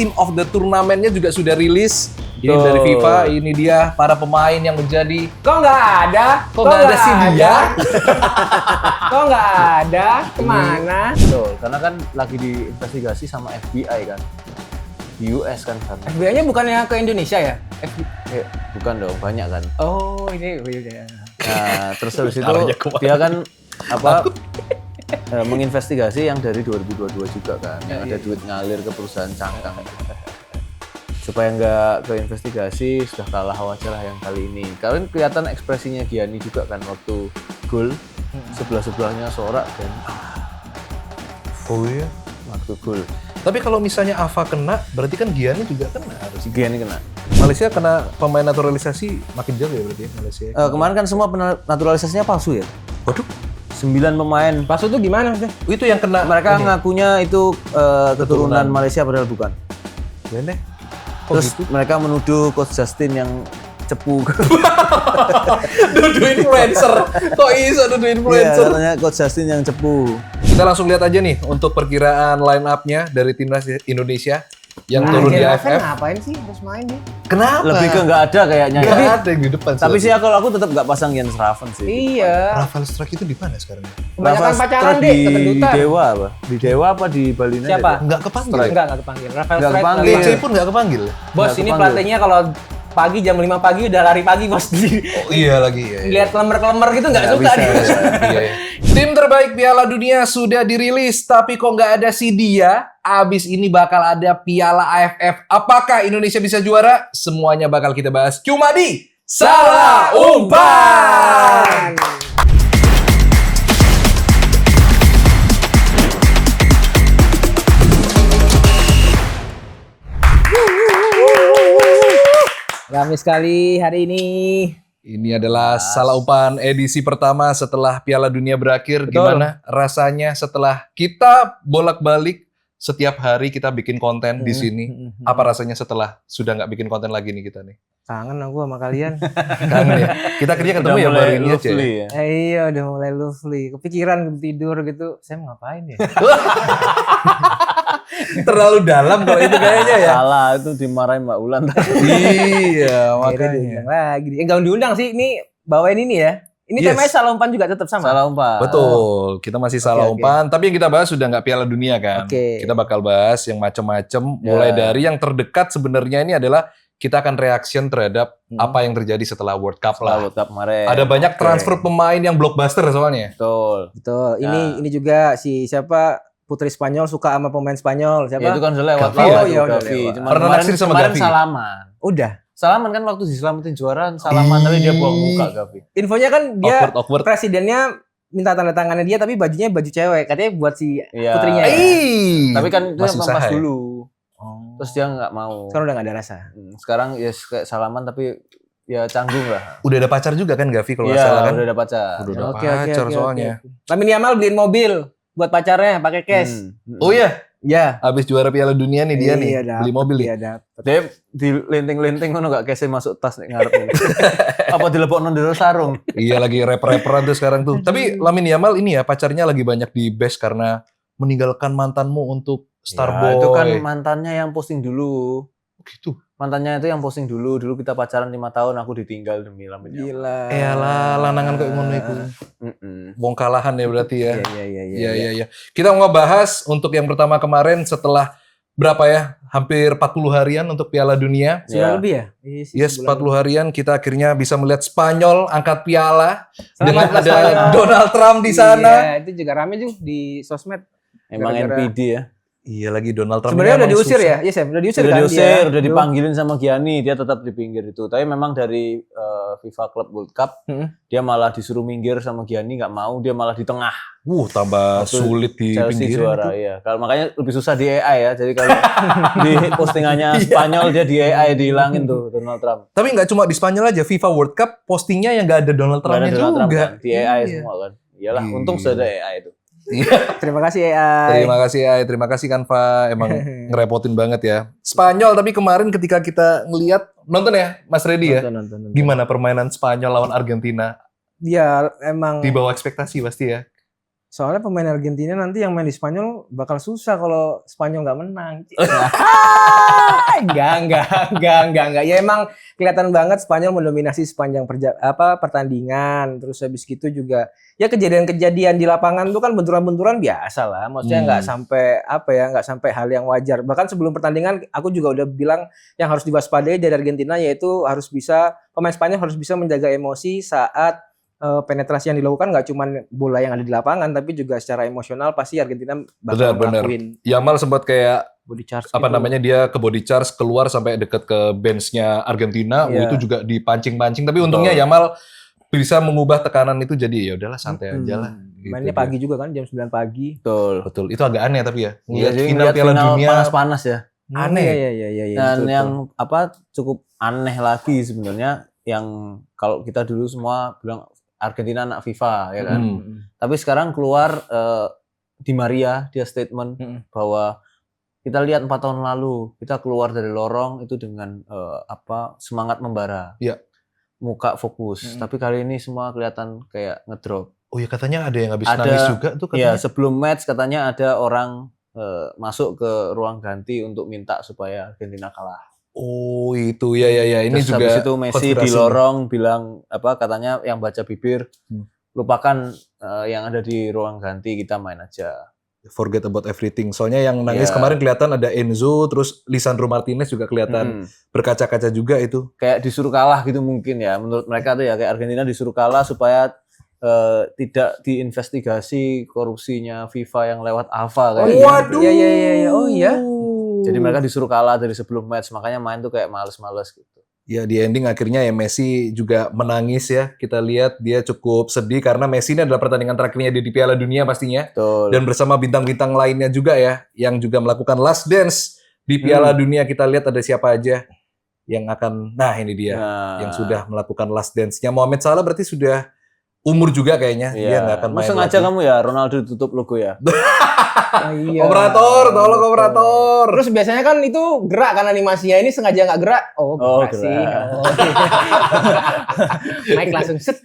team of the tournament-nya juga sudah rilis. Ini dari FIFA, ini dia para pemain yang menjadi. Kok nggak ada? Kok nggak ada sih dia? Kok nggak ada? Kemana? Betul, karena kan lagi diinvestigasi sama FBI kan. Di US kan sana. FBI-nya bukannya ke Indonesia ya? Bukan dong, banyak kan. Oh, ini udah. Nah, terus habis itu Arahnya kemana? dia kan menginvestigasi yang dari 2022 juga kan. Yang ada duit ngalir ke perusahaan cangkang. Supaya nggak ke investigasi, sudah kalah aja lah yang kali ini. Kalian kelihatan ekspresinya Gianni juga kan waktu gol. Sebelah-sebelahnya sorak dan Oh iya. waktu gol. Tapi kalau misalnya Ava kena, berarti kan Gianni juga kena harus. Gianni kena. Malaysia kena pemain naturalisasi makin jauh ya berarti ya, Malaysia. Kemarin kan semua naturalisasinya palsu ya. Waduh, 9 pemain. Palsu tuh gimana maksudnya? itu yang kena. Mereka ini. ngakunya itu keturunan Malaysia padahal bukan. Ya, Nek. Kok Terus gitu? mereka menuduh Coach Justin yang cepu. Dudu influencer. Kok iso dudu Iya, influencer? katanya Coach Justin yang cepu. Kita langsung lihat aja nih untuk perkiraan line up-nya dari timnas Indonesia yang turun di AFF. Ngapain sih harus main dia? Kenapa? Lebih ke nggak ada kayaknya. Nggak Tapi, ada yang di depan. tapi sih kalau aku tetap nggak pasang Jens Raven sih. Iya. Rafael Struijk itu di mana sekarang? Kebanyakan Rafa pacaran Struijk deh, di kekendutan. Dewa apa? Di Dewa apa di Bali United? Siapa? Nggak kepanggil. Struijk. Ya? Enggak kepanggil. Rafael Nggak Struijk kepanggil. lagi. DC pun nggak kepanggil. Bos, Nggak ini kepanggil. pelatihnya kalau pagi jam 5 pagi udah lari pagi bos. Oh iya lagi ya. Lihat kelemer-kelemer gitu nggak suka bisa, dia. Iya, iya. Tim terbaik Piala Dunia sudah dirilis, tapi kok nggak ada si dia? Abis ini bakal ada Piala AFF. Apakah Indonesia bisa juara? Semuanya bakal kita bahas cuma di Salah Umpan. Ramai sekali hari ini. Ini adalah Salah Umpan edisi pertama setelah Piala Dunia berakhir. Betul. Gimana rasanya setelah kita bolak-balik setiap hari kita bikin konten di sini? Apa rasanya setelah sudah nggak bikin konten lagi nih kita nih? Kangen aku sama kalian. Kangen ya? Kita kerja ketemu ya baru ini aja. lovely Ya? ya. Iya udah mulai lovely. Kepikiran tidur gitu. Saya mau ngapain ya? Terlalu dalam kalau itu kayaknya ya. Salah itu dimarahin Mbak Ulan tadi. Iya, Akhirnya makanya. diundang lagi. Enggak diundang sih. Ini bawain ini ya. Ini Yes. temanya Salah Umpan juga tetap sama. Salah umpan. Betul, kita masih Salah Oke. Umpan. Tapi yang kita bahas sudah nggak Piala Dunia kan. Oke. Kita bakal bahas yang macam-macam. Ya. Mulai dari yang terdekat sebenarnya ini adalah kita akan reaction terhadap apa yang terjadi setelah World Cup Setelah lah. World Cup kemarin. Ada banyak Oke. transfer pemain yang blockbuster soalnya. Betul. Betul. Nah. Ini juga si siapa Putri Spanyol suka sama pemain Spanyol siapa? Ya, itu kan sudah lewat. Gavi lah, ya? itu Oh, iya, udah Gavi. lewat. Cuman Pernah kemarin- naksir sama kemarin Gavi? salaman. Udah. Salaman kan waktu diselamatin juara salaman tapi dia buang muka Gavi. Infonya kan dia Awkward. presidennya minta tanda tangannya dia tapi bajunya baju cewek. Katanya buat si Iya. putrinya ya. Tapi kan itu Masih yang usaha pas ya? dulu. Oh. Terus dia nggak mau. Sekarang udah gak ada rasa. Sekarang ya kayak salaman tapi ya canggung lah. Udah ada pacar juga kan Gavi kalau nggak Iya, salah kan? udah ada pacar. Udah ada pacar soalnya. Lamine Yamal beliin mobil buat pacarnya pakai cash. Oh iya, Ya. habis juara Piala Dunia nih dia nih beli mobil nih. Iya dapet. Dia di linting-linting ngono gak kese masuk tas nek ngarep. Apa dilepokno ndero sarung? Iya lagi rap-raperan tuh sekarang tuh. Tapi Lamine Yamal ini ya pacarnya lagi banyak di bash karena meninggalkan mantanmu untuk Starboy. Ya, itu kan mantannya yang posting dulu. Gitu. Mantannya itu yang posting dulu. Dulu kita pacaran 5 tahun, aku ditinggal demi Lamine Yamal. Gila. Eyalah, lanangan kayak ngono iku. Wong kalahan ya berarti ya. Iya. Kita mau ngebahas untuk yang pertama kemarin setelah berapa ya? Hampir 40 harian untuk Piala Dunia. Sudah Ya. lebih ya? Iya sih, Yes, sebulan 40 harian kita akhirnya bisa melihat Spanyol angkat piala dengan Selamat ada Spanyol. Donald Trump di sana. Iya, itu juga rame juga di sosmed. Emang Gara-gara- NPD ya. Iya lagi Donald Trump. Sebenarnya ini udah emang diusir susah. ya? Iya, Sam. Udah diusir Udah kan diusir, dia? udah dipanggilin sama Gianni, dia tetap di pinggir itu. Tapi memang dari FIFA Club World Cup, dia malah disuruh minggir sama Gianni, nggak mau, dia malah di tengah. Tambah Waktu sulit di Chelsea pinggiran juara itu. ya. Kalau makanya lebih susah di AI ya. Jadi kalau di postingannya Spanyol dia di AI dihilangin tuh Donald Trump. Tapi nggak cuma di Spanyol aja, FIFA World Cup postingnya yang nggak ada Donald Nggak ada Trumpnya Donald Trump juga. kan. Di AI Iya. semua kan. Iyalah, Iya. untung sudah ada AI itu. Terima kasih AI. Terima kasih Kanva, emang ngerepotin banget ya. Spanyol tapi kemarin ketika kita ngelihat nonton ya Mas Reddy ya. Nonton. Gimana permainan Spanyol lawan Argentina? Dia emang Di bawah ekspektasi pasti ya. soalnya pemain Argentina nanti yang main di Spanyol bakal susah kalau Spanyol nggak menang. Enggak. Ya emang kelihatan banget Spanyol mendominasi sepanjang pertandingan. Terus habis gitu juga ya kejadian-kejadian di lapangan tuh kan benturan-benturan biasa lah. Maksudnya nggak sampai hal yang wajar. Bahkan sebelum pertandingan aku juga udah bilang yang harus diwaspadai dari Argentina yaitu pemain Spanyol harus bisa menjaga emosi saat penetrasi yang dilakukan nggak cuma bola yang ada di lapangan tapi juga secara emosional pasti Argentina bakal Benar. ngelakuin Yamal sempat kayak body charge apa gitu. namanya dia ke body charge keluar sampai deket ke benchnya Argentina. Iya. Itu juga dipancing-pancing. Tapi untungnya Yamal bisa mengubah tekanan itu jadi ya udahlah santai aja lah. Gitu Mainnya dia. pagi juga kan jam 9 pagi. Betul. Itu agak aneh tapi ya. Iya, Ngeliat jadi final ngeliat Piala final Dunia panas-panas ya. aneh. Iya. Dan betul, yang cukup aneh lagi sebenarnya yang kalau kita dulu semua bilang Argentina anak FIFA ya kan. Tapi sekarang keluar Di Maria dia statement bahwa kita lihat 4 tahun lalu kita keluar dari lorong itu dengan semangat membara. Iya. Muka fokus. Tapi kali ini semua kelihatan kayak ngedrop. Oh ya katanya ada yang habis nangis juga tuh Iya, katanya. sebelum match katanya ada orang masuk ke ruang ganti untuk minta supaya Argentina kalah. Oh itu ya. Ini Terus juga habis itu Messi di konspirasi lorong bilang katanya yang baca bibir lupakan yang ada di ruang ganti, kita main aja. nih. Forget about everything. Soalnya yang nangis Iya. kemarin kelihatan ada Enzo, terus Lisandro Martinez juga kelihatan berkaca-kaca juga itu. Kayak disuruh kalah gitu mungkin ya. Menurut mereka tuh ya kayak Argentina disuruh kalah supaya tidak diinvestigasi korupsinya FIFA yang lewat AFA kayak gitu. Waduh. Iya. Oh iya. Jadi mereka disuruh kalah dari sebelum match, makanya main tuh kayak males-males gitu. Ya di ending akhirnya ya Messi juga menangis ya. Kita lihat dia cukup sedih karena Messi ini adalah pertandingan terakhirnya dia di Piala Dunia pastinya. Betul. Dan bersama bintang-bintang lainnya juga ya, yang juga melakukan last dance di Piala Dunia. Kita lihat ada siapa aja yang akan, nah ini dia, yang sudah melakukan last dance-nya. Mohamed Salah berarti sudah umur juga kayaknya, dia nggak akan main sengaja lagi. kamu ya Ronaldo tutup logo ya. Iya. Operator, tolong operator. Terus biasanya kan itu gerak kan animasinya, ini sengaja nggak gerak. Oh, gerak sih. gerak. Oh. Mike langsung set.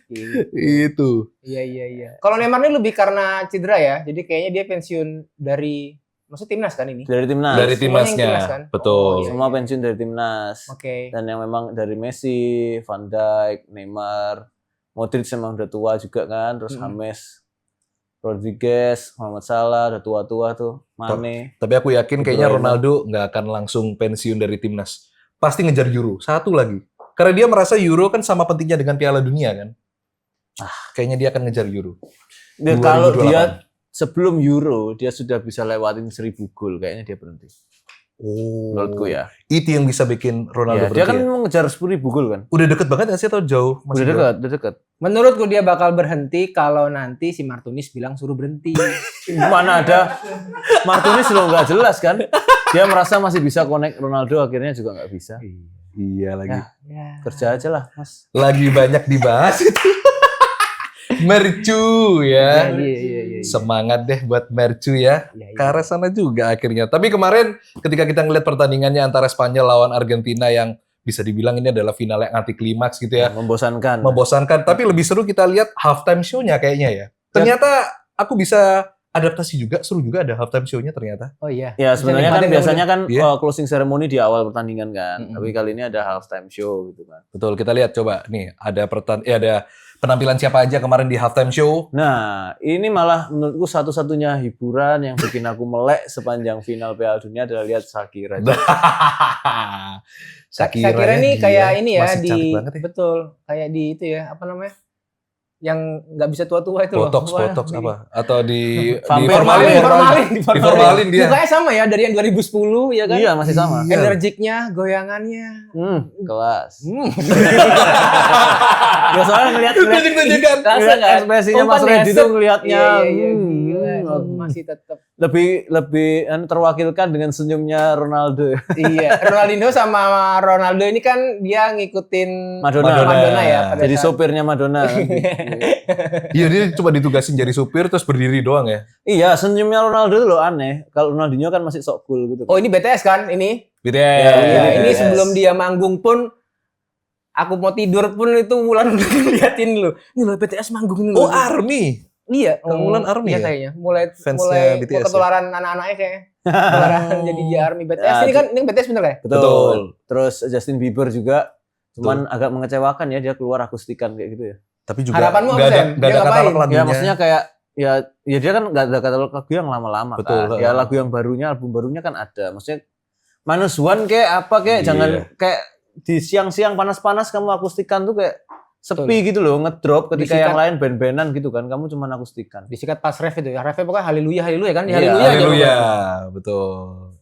Itu. Iya. Kalau Neymar ini lebih karena cedera ya. Jadi kayaknya dia pensiun dari maksud timnas kan ini? Dari timnas. Dari Semuanya yang timnasnya, timnas kan? betul. Oh, iya. Semua pensiun dari timnas. Oke. Dan yang memang dari Messi, Van Dijk, Neymar, Modric memang udah tua juga kan, terus James Rodriguez, Mohamed Salah udah tua-tua tuh, Mane. Tapi aku yakin kayaknya Ibrahim. Ronaldo nggak akan langsung pensiun dari timnas. Pasti ngejar Euro. Satu lagi. Karena dia merasa Euro kan sama pentingnya dengan Piala Dunia kan. Kayaknya dia akan ngejar Euro. Dia kalau 2028. dia sebelum Euro dia sudah bisa lewatin 1000 gol, kayaknya dia berhenti. Oh. Menurutku ya. Itu yang bisa bikin Ronaldo Ya, berhenti. dia kan Ya? mengejar 10.000 gol kan. Udah deket banget nggak sih atau jauh? Masih jauh? Udah dekat. Menurutku dia bakal berhenti kalau nanti si Martinez bilang suruh berhenti. Mana ada Martinez lo nggak jelas kan? Dia merasa masih bisa connect Ronaldo, akhirnya juga nggak bisa. Iya lagi. Ya. Kerja aja lah, Mas. Lagi banyak dibahas itu. Mercu ya. Iya. Semangat deh buat Mercu ya. Iya. Ke arah sana juga akhirnya. Tapi kemarin ketika kita ngeliat pertandingannya antara Spanyol lawan Argentina yang bisa dibilang ini adalah final yang anti klimaks gitu ya. Membosankan. Membosankan. Tapi lebih seru kita lihat halftime show-nya kayaknya ya. Ternyata aku bisa adaptasi juga, seru juga ada halftime show-nya ternyata. Oh iya. Ya sebenarnya kan Bisa biasanya kan Iya. closing ceremony di awal pertandingan kan. Tapi kali ini ada halftime show gitu kan. Betul, kita lihat coba nih ada ada penampilan siapa aja kemarin di halftime show. Nah, ini malah menurutku satu-satunya hiburan yang bikin aku melek sepanjang final Piala Dunia adalah lihat Shakira. Shakira ini kayak ini ya masih di cantik banget ya. betul kayak di itu ya apa namanya yang nggak bisa tua-tua itu Botox loh. Wah, apa? Atau di Vampir, formalin. vampir. Di formalin dia. Mukanya sama ya dari yang 2010 ya kan? Iya, masih sama. Iya. Energiknya, goyangannya. Kelas. Ya soalnya ngelihat Tunjuk-tunjukkan. Rasa nggak? ekspresinya Mas Umpan Reddy ya, tuh set. ngelihatnya Iya, gila. Masih tetap. lebih terwakilkan dengan senyumnya Ronaldo. Iya, Ronaldinho sama Ronaldo ini kan dia ngikutin Madonna ya. pada Jadi saat- sopirnya Madonna. Iya, dia cuma ditugasin jadi supir terus berdiri doang ya. Iya, senyumnya Ronaldo tuh loh aneh. Kalau Ronaldinho kan masih sok cool gitu. Oh, ini BTS kan ini? BTS. Ya, ini BTS. sebelum dia manggung pun aku mau tidur pun itu Wulan udah ngeliatin lu. Ini loh BTS manggung ini Oh, loh. ARMY. Iya, Keunggulan ARMY iya ya? kayaknya. Mulai Fansnya BTS ya? ketularan anak-anaknya kayaknya. Ketularan jadi dia ARMY BTS. Ini BTS bener ya? Betul. Terus Justin Bieber juga, cuman agak mengecewakan ya dia keluar akustikan kayak gitu ya. Tapi juga Harapanmu apa, nggak ada Sam? nggak Dia ada ngapain? katalog lagunya. Ya maksudnya kayak ya dia kan nggak ada katalog lagu yang lama-lama Betul. kan. Ya lagu yang barunya, album barunya kan ada. Maksudnya Minus One kayak apa kayak Iya. jangan kayak di siang-siang panas-panas kamu akustikan tuh kayak sepi gitu loh, ngedrop ketika Disikat. yang lain band-bandan gitu kan. Kamu cuma akustikan. Disikat pas ref itu ya. Refnya pokoknya haleluya kan. Di Iya, haleluya aja. Haleluya, pokoknya. betul.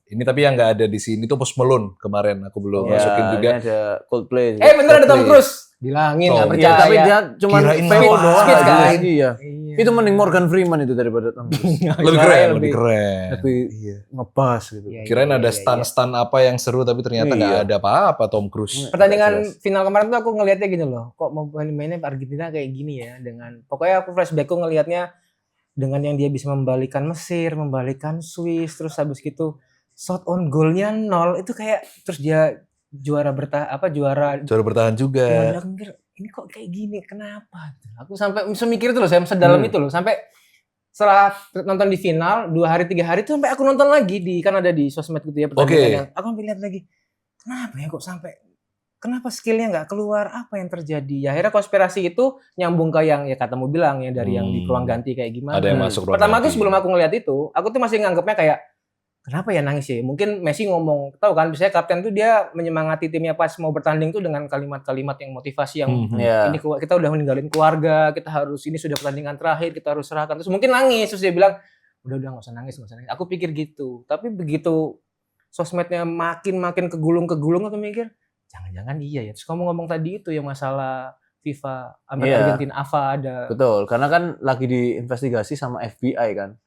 Ini tapi yang nggak ada di sini tuh Post Malone kemarin aku belum Ya, masukin juga. ini ada Coldplay. Bener ada Tom Coldplay. Cruise. Bilangin Tom. nggak Iya, percaya. tapi dia cuma Kirain PO ngapain. doang. Skits kan? Iya. Iya. Itu mending Morgan Freeman itu daripada Tom Cruise. Lebih keren, lebih keren. Lebih Iya. ngebas gitu. Iya, Kirain iya, ada iya, iya. stun-stun apa yang seru tapi ternyata nggak Iya. ada apa-apa Tom Cruise. Pertandingan Jelas. final kemarin tuh aku ngelihatnya gini loh, kok mau mainnya Argentina kayak gini ya, dengan pokoknya aku flashbackku ngelihatnya dengan yang dia bisa membalikan Mesir, membalikan Swiss, terus habis gitu shot on goalnya 0 itu kayak terus dia juara juara Juara bertahan juga. juara mikir, ini kok kayak gini kenapa? Aku sampai bisa mikir itu loh, saya sedalam itu loh, sampai setelah nonton di final 2 hari 3 hari tuh sampai aku nonton lagi kan ada di sosmed gitu ya pertandingan. Aku sampai lihat lagi kenapa ya kok sampai kenapa skillnya nggak keluar, apa yang terjadi ya, akhirnya konspirasi itu nyambung ke yang ya katamu bilang ya dari yang di ruang ganti kayak gimana. Ada yang masuk ruang Pertama ganti. tuh sebelum aku ngeliat itu aku tuh masih nganggapnya kayak kenapa ya nangis ya, mungkin Messi ngomong tahu kan biasanya kapten tuh dia menyemangati timnya pas mau bertanding tuh dengan kalimat-kalimat yang motivasi yang Iya. ini kita udah meninggalin keluarga, kita harus ini sudah pertandingan terakhir, kita harus serahkan. Terus mungkin nangis, terus dia bilang udah nggak usah nangis. Aku pikir gitu, tapi begitu sosmednya makin kegulung aku mikir jangan-jangan iya ya. Terus kamu ngomong tadi itu yang masalah FIFA Iya. Argentina AFA ada. Betul, karena kan lagi diinvestigasi sama FBI kan.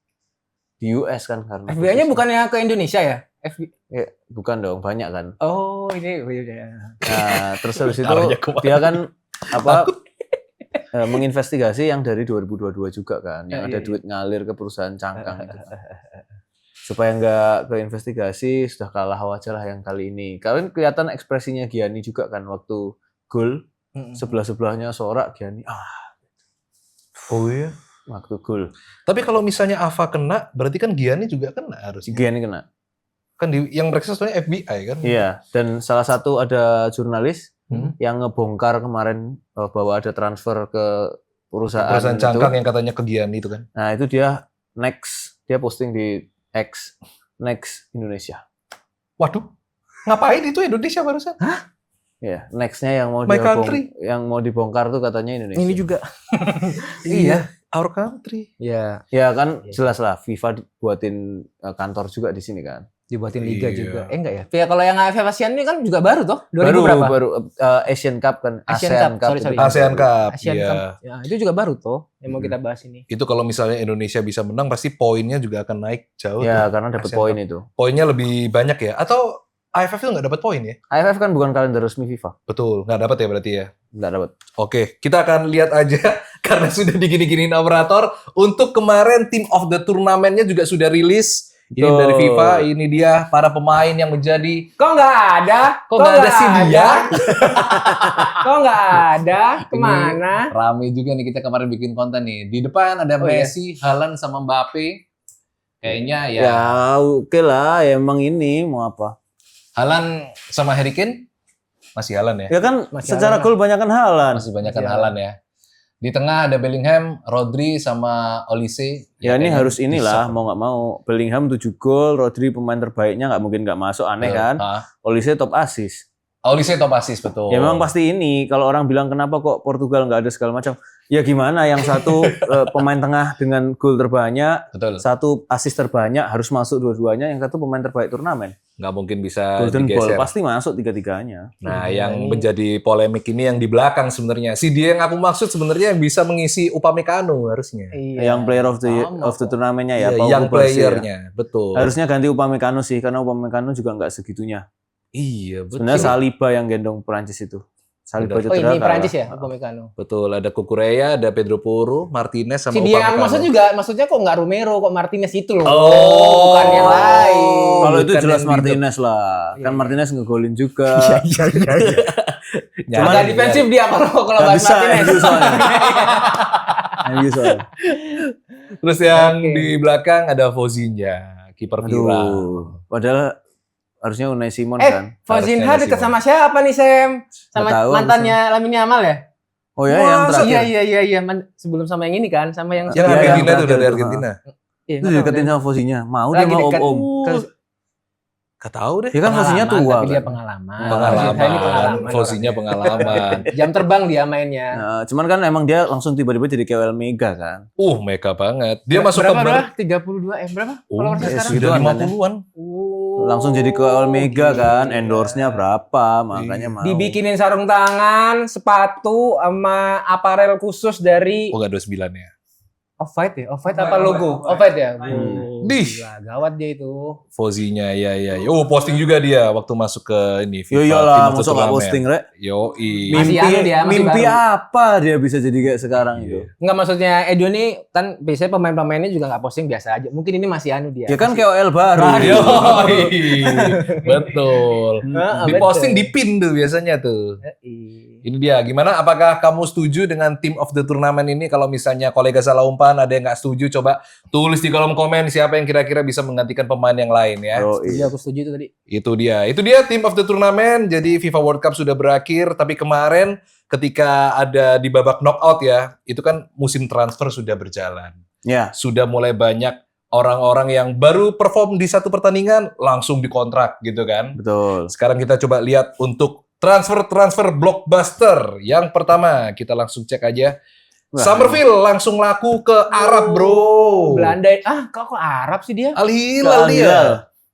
Di US kan karena. FBI-nya bukannya ke Indonesia ya? Ya, bukan dong, banyak kan. Oh ini ya. Nah, terus habis itu Arahnya kemana? dia kan menginvestigasi yang dari 2022 juga kan, yang Iya, ada iya. duit ngalir ke perusahaan cangkang itu. Supaya nggak ke investigasi, sudah kalah wajar lah yang kali ini. Kalian kelihatan ekspresinya Gianni juga kan waktu gol, sebelah-sebelahnya Sorak Gianni. Oh iya. Waktu gol. Tapi kalau misalnya Ava kena, berarti kan Gianni juga kena harusnya. Gianni kena. Kan yang mereka sebenarnya FBI kan. Iya, dan salah satu ada jurnalis Hmm. yang ngebongkar kemarin bahwa ada transfer ke perusahaan Cangkang itu. yang katanya ke Gianni itu kan. Nah, itu dia posting di X next Indonesia. Waduh. Ngapain itu Indonesia barusan? Ya, nextnya yang My country. yang mau dibongkar tuh katanya Indonesia. Ini juga. Iya, our country. Ya, Ya kan Iya. jelas lah FIFA buatin kantor juga di sini kan. dibuatin liga Iya. juga. Enggak ya? Ya kalau yang AFF ASEAN ini kan juga baru toh? 2000 berapa? Baru Asian Cup kan. Asian Cup, sorry. itu ASEAN Cup. Asian Iya. Cup. Ya, itu juga baru toh yang mau kita bahas ini. Itu kalau misalnya Indonesia bisa menang pasti poinnya juga akan naik jauh. Ya, tuh. karena dapat Asian poin Cup. itu. Poinnya lebih banyak ya? Atau AFF itu nggak dapat poin ya? AFF kan bukan kalender resmi FIFA. Betul, nggak dapat ya berarti ya? Nggak dapat. Oke, kita akan lihat aja karena sudah digini-giniin operator. Untuk kemarin team of the turnamennya juga sudah rilis. Ini Betul. dari FIFA, ini dia para pemain yang menjadi Kok nggak ada? Kok nggak ada sih dia? Kok nggak ada? Kemana? Rame juga nih kita kemarin bikin konten nih. Di depan ada Oh, iya. Messi, Haaland sama Mbappe. Kayaknya ya, Ya, oke lah, ya emang ini mau apa? Haaland sama Harry Kane masih Haaland ya. Ya kan Masih secara Haaland gol banyak kan Haaland. Masih banyak kan Masih Haaland ya. Di tengah ada Bellingham, Rodri sama Olise. Ya ini kayaknya harus inilah, bisa. mau nggak mau. Bellingham 7 gol, Rodri pemain terbaiknya nggak mungkin nggak masuk, aneh kan? Ah, Olise top assist. Olise top assist betul. Ya memang pasti ini, kalau orang bilang kenapa kok Portugal nggak ada segala macam. Ya gimana, yang satu pemain tengah dengan gol terbanyak, Betul. satu assist terbanyak harus masuk dua-duanya, yang satu pemain terbaik turnamen. Nggak mungkin bisa Golden Ball digeser. pasti masuk tiga-tiganya. Nah, Iya, yang ini- menjadi polemik ini yang di belakang sebenarnya. Si dia yang aku maksud sebenarnya yang bisa mengisi Upamecano harusnya. Yang player of the Sama kok. tournamennya ya, Iya, Pau yang Cubarsí ya. playernya, betul. Harusnya ganti Upamecano sih, karena Upamecano juga nggak segitunya. Iya, betul. Sebenarnya Saliba yang gendong Perancis itu. Saliba Betul. Oh cedera ini kalah. Perancis ya, Upamecano. Betul, ada Kukureya, ada Pedro Porro, Martinez sama Si dia Upamecano. maksudnya kok nggak Romero, kok Martinez itu loh. Oh. Bukan yang lain. Kalau itu Bukan jelas yang di- Martinez lah. Iya, Kan iya. Martinez ngegolin juga. Iya. Cuma Nyari, defensif dia kalau Nggak bahas bisa Martinez. MU soalnya. MU soalnya. Terus yang Oke. di belakang ada Fozinha, kiper viral. Aduh, padahal harusnya Unai Simon kan. Fozinha Harusnya dekat Simon. sama siapa nih Sam? Sama Nggak tahu, mantannya Lamine Yamal ya? Oh ya, yang Wah, terakhir. Iya. Sebelum sama yang ini kan, sama yang Yang Iya, Argentina yang tuh dari terakhir tuh, Argentina. Iya, Itu nggak tahu, deketin Dan. sama Fozinha. Mau dia Lagi mau dekat. om-om. Gak tahu deh. Dia kan Fozinha Pengalaman, tua tapi dia kan. pengalaman. Pengalaman. Pengalaman Fozinha orangnya. pengalaman. Jam terbang dia mainnya. Nah, cuman kan emang dia langsung tiba-tiba jadi KOL Mega kan. Mega banget. Dia masuk berapa, ke berapa? 32 berapa? Followers yes, sekarang? gitu. Sudah Gituan kan 50-an. Langsung jadi KOL Mega gila. kan. Endorse-nya berapa, makanya mau. Dibikinin sarung tangan, sepatu, sama aparel khusus dari Gak 29 ya. Off-White ya? Off-White apa logo? Off-White ya? Dih. Gila, gawat dia itu. Fozinha, ya. Posting juga dia waktu masuk ke ini. Yo FIFA iyalah, Team of the masa nggak Tournament. posting, Rek? Yoi. Masih anu dia, masih mimpi baru. apa dia bisa jadi kayak sekarang Iya. itu? Enggak, maksudnya Edo nih kan biasanya pemain-pemainnya juga nggak posting biasa aja. Mungkin ini masih anu dia. Ya kan KOL baru. Yoi. Betul. Heeh, Di posting di pin tuh biasanya tuh. Ini dia, gimana? Apakah kamu setuju dengan Team of the Tournament ini? Kalau misalnya kolega salah umpan, ada yang nggak setuju, coba tulis di kolom komen siapa yang kira-kira bisa menggantikan pemain yang lain ya. Oh, Iya, iya. aku setuju itu tadi. Itu dia Team of the Tournament. Jadi FIFA World Cup sudah berakhir, tapi kemarin ketika ada di babak knockout ya, itu kan musim transfer sudah berjalan. Ya. Sudah mulai banyak orang-orang yang baru perform di satu pertandingan langsung dikontrak gitu kan. Betul. Sekarang kita coba lihat untuk transfer blockbuster. Yang pertama, kita langsung cek aja. Wah. Somerville langsung laku ke Arab, bro. Belanda. Kok Arab sih dia? Al Hilal Al dia. Hilal.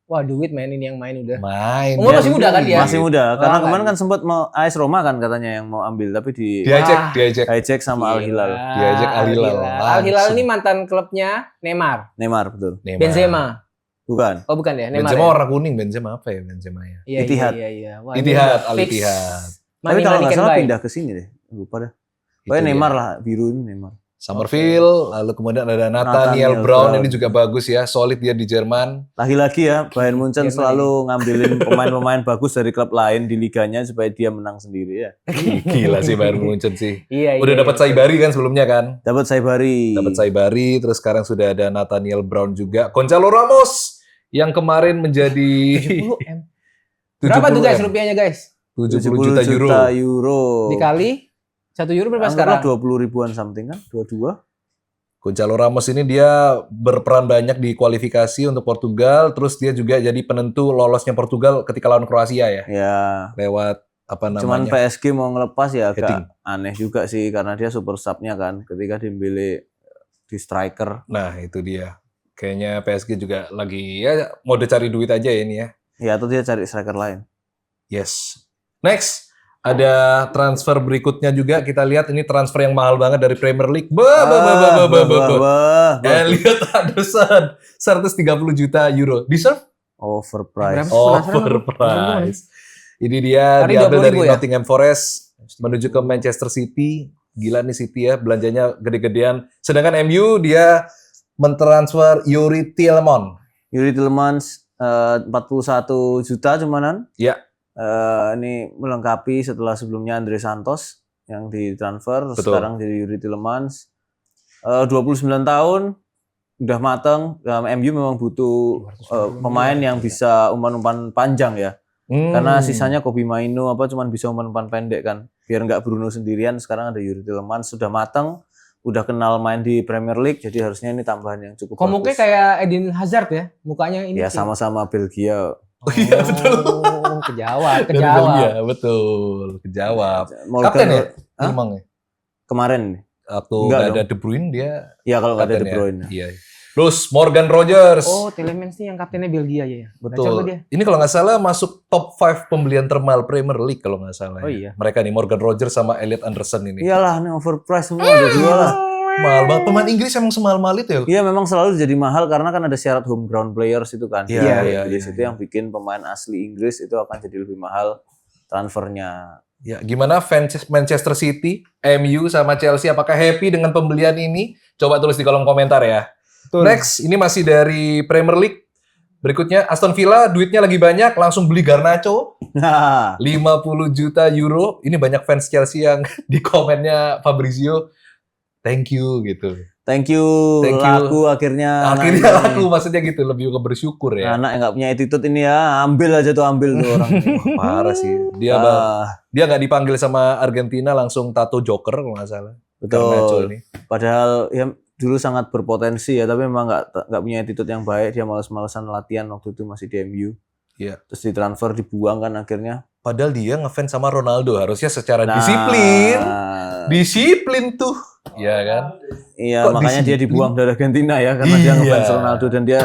Wah, duit main ini yang main udah. Main. Umur masih muda kan dia? Masih muda. Karena Oh, kemarin kan. kan sempat mau AS Roma kan katanya yang mau ambil, tapi Diajak. hijack sama Al Hilal. Diajak Al Hilal. Al Hilal Langsung. ini mantan klubnya Neymar. Neymar, betul. Neymar. Benzema. Bukan. Oh, bukan ya, Neymar. Benzema ya? warna kuning, Benzema apa ya Benzema ya? Iya, Ittihad. Iya. Wah, ini Ittihad, udah Al fix. Ittihad. Tapi kalau nggak can salah buy. pindah ke sini deh. Lupa dah. Itu Pokoknya dia. Neymar lah, biru ini Neymar. Somerville, lalu kemudian ada Nathaniel Brown, ini juga bagus ya, solid dia di Jerman. Lagi-lagi ya, Bayern Munchen Jerman selalu ngambilin pemain-pemain bagus dari klub lain di liganya supaya dia menang sendiri ya. Gila sih Bayern Munchen sih. Iya, Udah dapat Saibari kan sebelumnya kan? Dapat Saibari. Dapat Saibari, terus sekarang sudah ada Nathaniel Brown juga. Gonzalo Ramos yang kemarin menjadi 70 M. Berapa tuh guys 70 M. rupiahnya guys? 70 juta euro. euro. Dikali 1 euro berapa Anggaplah sekarang? 20 ribuan something kan? 22. Gonzalo Ramos ini dia berperan banyak di kualifikasi untuk Portugal, terus dia juga jadi penentu lolosnya Portugal ketika lawan Kroasia ya, Ya. lewat apa Cuman namanya? PSG mau ngelepas ya agak Heading. aneh juga sih karena dia super sub-nya kan ketika Dembele di striker. Nah itu dia. Kayaknya PSG juga lagi ya mode cari duit aja ya ini ya. Ya atau dia cari striker lain. Yes. Next, ada transfer berikutnya juga. Kita lihat ini transfer yang mahal banget dari Premier League. Elliot Anderson, 130 juta euro. Deserve? Overpriced. Berapa? Penasaran Overpriced. Ini dia Tadi diambil 20.000 dari ya? Nottingham Forest menuju ke Manchester City. Gila nih City ya, belanjanya gede-gedean. Sedangkan MU dia mentransfer Yuri Tielemans. Yuri Tielemans 41 juta cumanan. Ya. Ini melengkapi setelah sebelumnya Andre Santos yang ditransfer, Betul. sekarang jadi Yuri Tielemans. 29 tahun, udah mateng. MU memang butuh pemain yang bisa umpan-umpan panjang ya. Karena sisanya Kobe Mainu cuman bisa umpan-umpan pendek kan. Biar nggak Bruno sendirian, sekarang ada Yuri Tielemans sudah mateng, udah kenal main di Premier League, jadi harusnya ini tambahan yang cukup Komuknya bagus. kayak Eden Hazard ya, mukanya ini. Ya sih. sama-sama Belgia. Oh iya betul. Kejawab. Dari Belgia, betul. Kejawab. Kapten ya? Hah? Emang ya? Kemarin nih. Waktu Enggak nggak ada dong. De Bruyne dia Ya kalau nggak ada kapten De ya? Bruyne. Iya. Terus Morgan Rogers. Oh, Tielemans nih yang kaptennya Belgia ya. Betul. Gacor tuh dia. Ini kalau nggak salah masuk top 5 pembelian termahal Premier League kalau nggak salah. Oh ya. iya. Mereka nih Morgan Rogers sama Elliot Anderson ini. Iyalah, ini overpriced semua ada dua lah. Mahal banget. Pemain Inggris emang semahal-mahal itu ya? Iya memang selalu jadi mahal karena kan ada syarat home ground players itu kan. Iya, Jadi iya, di iya, situ iya. yang bikin pemain asli Inggris itu akan jadi lebih mahal transfernya. Ya, gimana fans Manchester City, MU sama Chelsea apakah happy dengan pembelian ini? Coba tulis di kolom komentar ya. Betul. Next, ini masih dari Premier League. Berikutnya Aston Villa duitnya lagi banyak, langsung beli Garnacho Nah, 50 juta euro. Ini banyak fans Chelsea yang di komennya Fabrizio, thank you gitu. thank you, Thank you. laku akhirnya. Akhirnya anak laku, ini. maksudnya gitu, lebih ke bersyukur ya. Anak yang nggak punya attitude ini ya, ambil aja tuh orang. Parah sih. Dia dia nggak dipanggil sama Argentina, langsung tato Joker kalau nggak salah. Garnacho betul. ini. Padahal ya dulu sangat berpotensi ya, tapi memang nggak punya attitude yang baik. Dia malas-malasan latihan waktu itu masih di MU. Iya. Terus ditransfer, dibuang kan akhirnya. Padahal dia ngefans sama Ronaldo, harusnya secara Nah, disiplin tuh. Iya kan? Iya, Kok makanya dia disiplin? dibuang dari Argentina ya, karena dia Iya. ngefans Ronaldo dan dia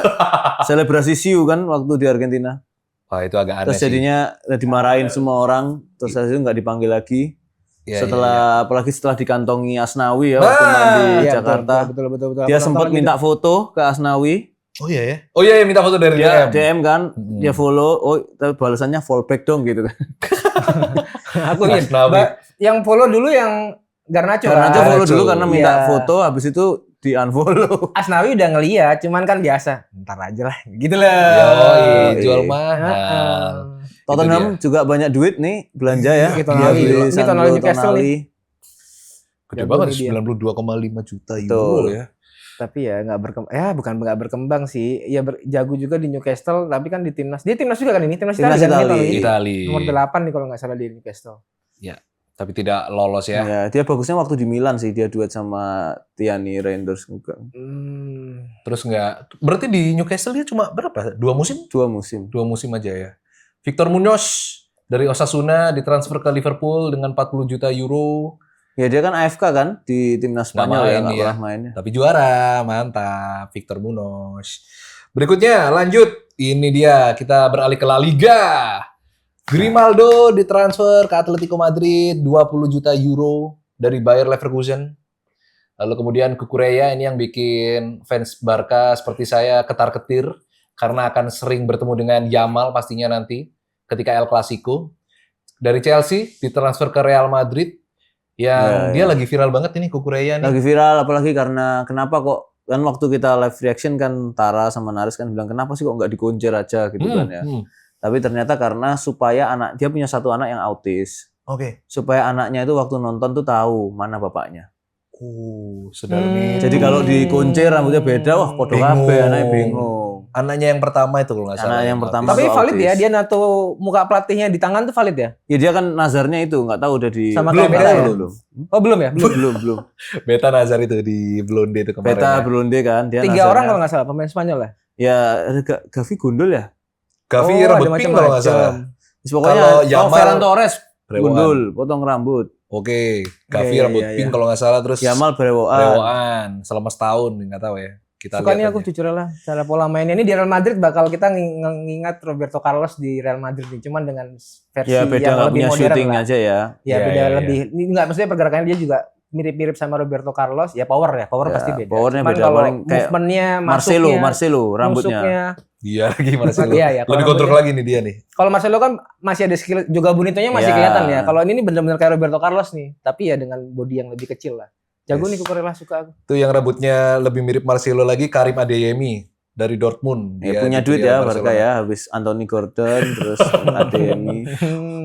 selebrasi siu kan waktu di Argentina. Wah, itu agak aneh Terus sih. jadinya dimarahin semua orang, terus habis itu nggak dipanggil lagi. Iya, Setelah apalagi setelah dikantongi Asnawi ya Nah, waktu main di Iya, Jakarta. betul. Dia Aku sempat nonton lagi minta foto ke Asnawi. Oh iya ya? Oh iya, minta foto dari Dia DM. DM kan, Hmm. dia follow, oh tapi balasannya fallback dong gitu kan. Aku lihat Asnawi. yang follow dulu yang Garnacho. Karena aja kan? follow dulu Garnacho. karena minta Iya. foto, habis itu di unfollow. Asnawi udah ngeliat, cuman kan biasa. Ntar aja lah, gitu lah. Yoi, jual Iya. mahal. Tottenham juga banyak duit nih belanja ya. Ini Dia Tonali. beli Ini Sandro Tonali Newcastle Tonali. Gede Jago banget, nih dia. 92,5 juta euro Betul. ya. Tapi ya nggak berkembang. Ya bukan nggak berkembang sih. Ya jago juga di Newcastle, tapi kan di timnas. Dia timnas juga kan ini, timnas Timnas Italia. Kan, Itali. ini Itali. Nomor 8 nih kalau nggak salah di Newcastle. Tapi tidak lolos ya. Ya, dia bagusnya waktu di Milan sih, dia duet sama Tiani Reinders juga. Terus nggak, berarti di Newcastle dia cuma berapa? 2 musim? 2 musim. 2 musim aja ya. Victor Munoz dari Osasuna ditransfer ke Liverpool dengan 40 juta euro. Ya dia kan AFK kan di timnas Nggak Spanyol ya, main nggak dia. pernah mainnya. Tapi juara, mantap. Victor Munoz. Berikutnya, lanjut. Ini dia, kita beralih ke La Liga. Grimaldo ditransfer ke Atletico Madrid 20 juta euro dari Bayer Leverkusen. Lalu kemudian Cucurella ini yang bikin fans Barca seperti saya ketar-ketir karena akan sering bertemu dengan Yamal pastinya nanti ketika El Clasico. Dari Chelsea ditransfer ke Real Madrid yang Ya, dia ya. lagi viral banget ini Cucurella nih. Lagi viral apalagi karena kenapa kok kan waktu kita live reaction kan Tara sama Naris kan bilang kenapa sih kok nggak digoncer aja gitu kan ya. Tapi ternyata karena supaya dia punya satu anak yang autis. Oke. Supaya anaknya itu waktu nonton tuh tahu mana bapaknya. Sedar nih. Jadi kalau dikuncir rambutnya beda, wah podo Bingung. kabeh anaknya bingung. Anaknya yang pertama itu kalau nggak salah. Anak yang pertama. Tapi tuh valid autis. ya, dia nato muka pelatihnya di tangan tuh valid ya? Ya dia kan nazarnya itu nggak tahu udah di Sama kayak Beta ya? belum. Oh belum ya? Belum. belum. Beta Nazar itu di Blonde itu kemarin. Beta ya. Blonde kan dia 3 nazarnya. orang kalau nggak salah pemain Spanyol ya? Ya Gavi gundul ya. Gavi Oh, rambut ada pink kalau nggak salah. macam-macam. Terus pokoknya Kalau Yamal- Ferran Torres Brewokan. gundul, potong rambut. Oke, Gavi Iya, rambut iya, pink iya. kalau nggak salah terus Yamal brewokan. Brewokan selama setahun nggak tahu ya. Kita Suka nih lihat aku aja. jujur lah cara pola mainnya ini di Real Madrid bakal kita ngingat Roberto Carlos di Real Madrid nih, cuman dengan versi Ya beda yang nggak lebih punya modern shooting lah. aja ya. Ya Iya, beda iya, lebih. Ini nggak maksudnya pergerakannya dia juga mirip-mirip sama Roberto Carlos. Ya power Ya, pasti beda. powernya Cuman beda, kalau paling kayak movementnya, Marcelo masuknya, rambutnya. nusuknya. Iya lagi Marcelo. Iya, iya. Kalau Lebih kontrol rambutnya- lagi nih dia nih. Kalau Marcelo kan masih ada skill, juga Bonitonya masih Ya. kelihatan ya. Kalau ini benar-benar kayak Roberto Carlos nih, tapi ya dengan body yang lebih kecil lah. Jago Yes. nih Cucurella, suka aku. Itu yang rambutnya lebih mirip Marcelo lagi Karim Adeyemi dari Dortmund. Ya, Dia punya di duit Real ya Barcelona. Barca ya, habis Anthony Gordon terus Adeyemi.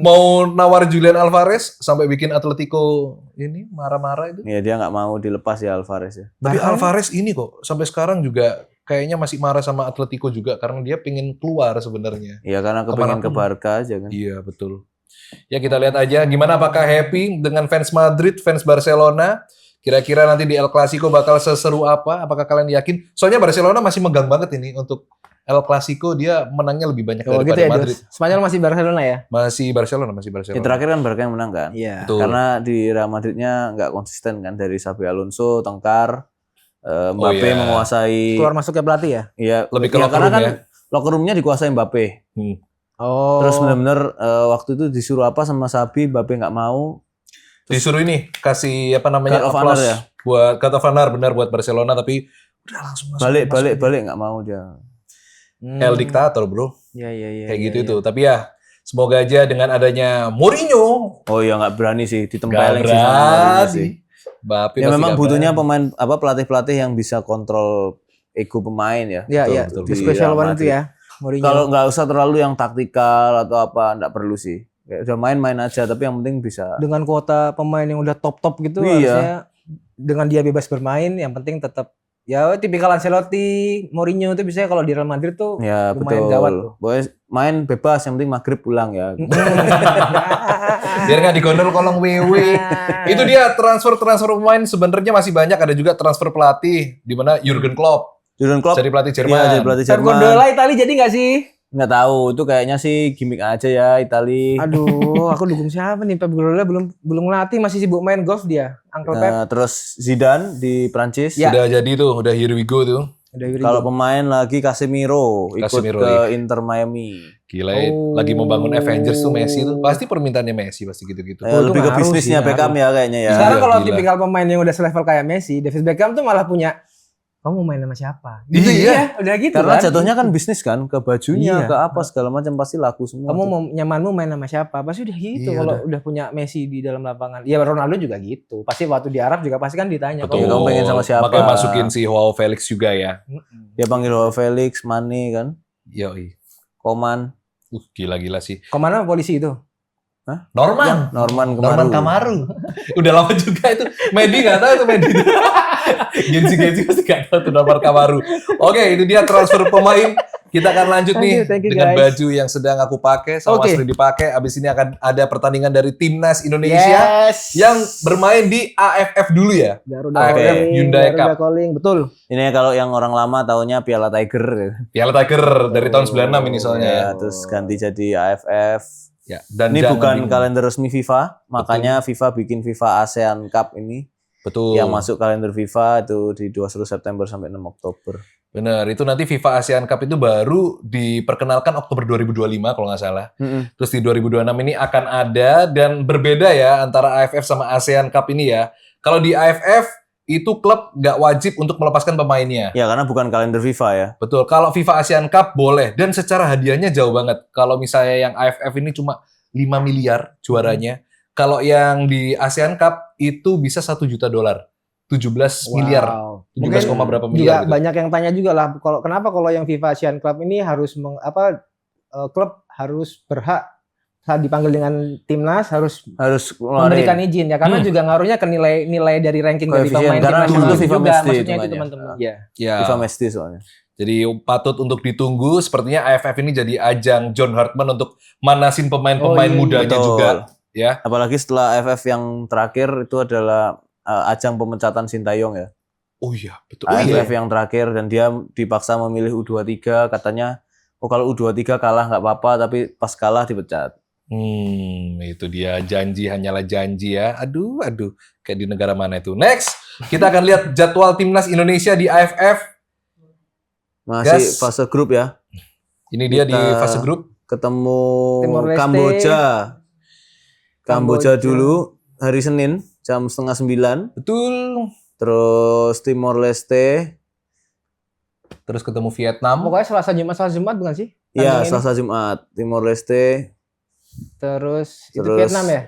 Mau nawar Julian Alvarez sampai bikin Atletico ini marah-marah itu. Ya dia nggak mau dilepas ya Alvarez ya. Tapi Bahkan- Alvarez ini kok sampai sekarang juga kayaknya masih marah sama Atletico juga karena dia pengen keluar sebenarnya. Ya karena kepengen ke Kemanapun. Barca aja kan. Iya betul. Ya kita lihat aja gimana apakah happy dengan fans Madrid, fans Barcelona. Kira-kira nanti di El Clasico bakal seseru apa? Apakah kalian yakin? Soalnya Barcelona masih megang banget ini untuk El Clasico, dia menangnya lebih banyak Oh daripada gitu ya, Madrid. Dos. Spanyol masih Barcelona ya? Masih Barcelona. Ya, terakhir kan Barca yang menang kan. Iya. Betul. Karena di Real Madridnya nggak konsisten kan dari Xabi Alonso, Tengkar, Mbappe iya. menguasai. Keluar masuknya pelatih ya? Ya, Lebih ke ya, locker karena room kan ya. locker room-nya dikuasai Mbappe. Oh. Terus benar-benar waktu itu disuruh apa sama Xabi, Mbappe nggak mau. Disuruh ini kasih apa namanya Guard of honor applause ya? buat Guard of honor, benar buat Barcelona tapi udah langsung masuk. Balik nggak mau dia. El diktator bro, Iya iya iya. kayak iya, gitu iya. itu. Tapi ya semoga aja dengan adanya Mourinho Oh ya nggak berani sih nggak ditempelin sih sama Mourinho sih. berani. Mbappe Ya pasti memang nggak butuhnya berani. pelatih-pelatih yang bisa kontrol ego pemain ya. Iya Betul, iya. betul. Di Di special Real one itu Madrid. ya. Mourinho. Kalau nggak usah terlalu yang taktikal atau apa, nggak perlu sih. Kayak udah main-main aja, tapi yang penting bisa. Dengan kuota pemain yang udah top gitu Iya. harusnya dengan dia bebas bermain, yang penting tetap ya tipikal Ancelotti, Mourinho itu biasanya kalau di Real Madrid tuh Ya lumayan betul. gawat tuh. Boleh main bebas, yang penting maghrib pulang ya. Biar nggak digondol kolong WW. Itu dia transfer pemain sebenarnya masih banyak. Ada juga transfer pelatih di mana Jurgen Klopp Jurgen Klopp jadi pelatih Jerman. Iya, jadi pelatih Pep Jerman. Guardiola Itali jadi nggak sih? Nggak tahu, itu kayaknya sih gimmick aja ya Itali. Aduh, aku dukung siapa nih? Pep Guardiola belum ngelatih, masih sibuk main golf dia. Uncle Pep. Terus Zidane di Prancis. Ya. Udah jadi tuh, udah here we go tuh. Udah Yuri Kalau pemain lagi Casemiro ikut Casemiro, ke iya. Inter Miami. Gila, Oh. lagi membangun Avengers tuh Messi tuh. Pasti permintaannya Messi pasti gitu-gitu. itu Lebih ke ngaruh bisnisnya sih, Beckham ya kayaknya ya. Sekarang Iya, kalau gila. tipikal pemain yang udah selevel kayak Messi, David Beckham tuh malah punya kamu mau main sama siapa? Gitu Iya. udah gitu Karena kan. jatuhnya kan bisnis kan, ke bajunya, Iya. ke apa segala macam pasti laku semua. Kamu tuh. mau nyamanmu main sama siapa? Pasti udah gitu Iya, kalau udah punya Messi di dalam lapangan. Ya Ronaldo juga gitu. Pasti waktu di Arab juga pasti kan ditanya. Betul. Kamu pengen sama siapa? Makanya masukin si Joao Felix juga ya. Dia panggil Joao Felix, Mane kan, Yoi. Koman, Gila-gila sih. Kemana polisi itu? Norman. Norman Norman Kamaru. Udah lama juga itu. Medi nggak tahu tuh Medi. Gensi pasti nggak tahu tuh Norman Kamaru. Oke, itu dia transfer pemain. Kita akan lanjut nih Thank you, dengan guys. baju yang sedang aku pakai sama Oke. Mas Freddy pakai. Abis ini akan ada pertandingan dari timnas Indonesia yang bermain di AFF dulu ya. Garuda AFF Calling, Hyundai Garuda Cup. Calling, betul. Ini kalau yang orang lama taunya Piala Tiger. Piala Tiger dari tahun 96 ini soalnya ya. Ya, terus ganti jadi AFF. Ya, dan Ini jangan bukan bingung. kalender resmi FIFA, makanya FIFA bikin FIFA ASEAN Cup ini Betul. yang masuk kalender FIFA itu di 21 September sampai 6 Oktober. Benar, itu nanti FIFA ASEAN Cup itu baru diperkenalkan Oktober 2025 kalau nggak salah. Terus di 2026 ini akan ada dan berbeda ya antara AFF sama ASEAN Cup ini ya. Kalau di AFF itu klub nggak wajib untuk melepaskan pemainnya. Ya karena bukan kalender FIFA ya. Betul, kalau FIFA ASEAN Cup boleh dan secara hadiahnya jauh banget. Kalau misalnya yang AFF ini cuma 5 miliar juaranya. Kalau yang di ASEAN Cup itu bisa $1 juta. 17 miliar. 17, berapa Juga miliar gitu. banyak yang tanya juga lah kenapa kalau yang FIFA Asian Club ini harus klub harus berhak saat dipanggil dengan timnas harus Harus memberikan ngeluarin. izin ya karena juga ngaruhnya ke nilai dari ranking dari Koefisien, pemain karena tim dulu nasional FIFA juga Matchday maksudnya itu hitungannya. teman-teman. Ya. Ya. FIFA Mesti soalnya. Jadi patut untuk ditunggu. Sepertinya AFF ini jadi ajang John Hartman untuk manasin pemain-pemain Oh, iya. mudanya Betul. juga. Ya, Apalagi setelah AFF yang terakhir itu adalah ajang pemecatan Sintayong ya. oh iya betul. Oh iya. AFF yang terakhir dan dia dipaksa memilih U23 katanya kalau U23 kalah nggak apa-apa tapi pas kalah dipecat. Itu dia janji hanyalah janji ya. Aduh, kayak di negara mana itu. Next, kita akan lihat jadwal timnas Indonesia di AFF. Masih Gas. fase grup ya. Ini dia di Kita- fase grup. Ketemu Timor Leste. Kamboja dulu hari Senin jam 8:30. Betul. Terus Timor Leste. Terus ketemu Vietnam. Pokoknya Selasa Jumat bukan sih? Iya, Tanding ini. Selasa Jumat. Timor Leste. Terus itu Terus Vietnam ya?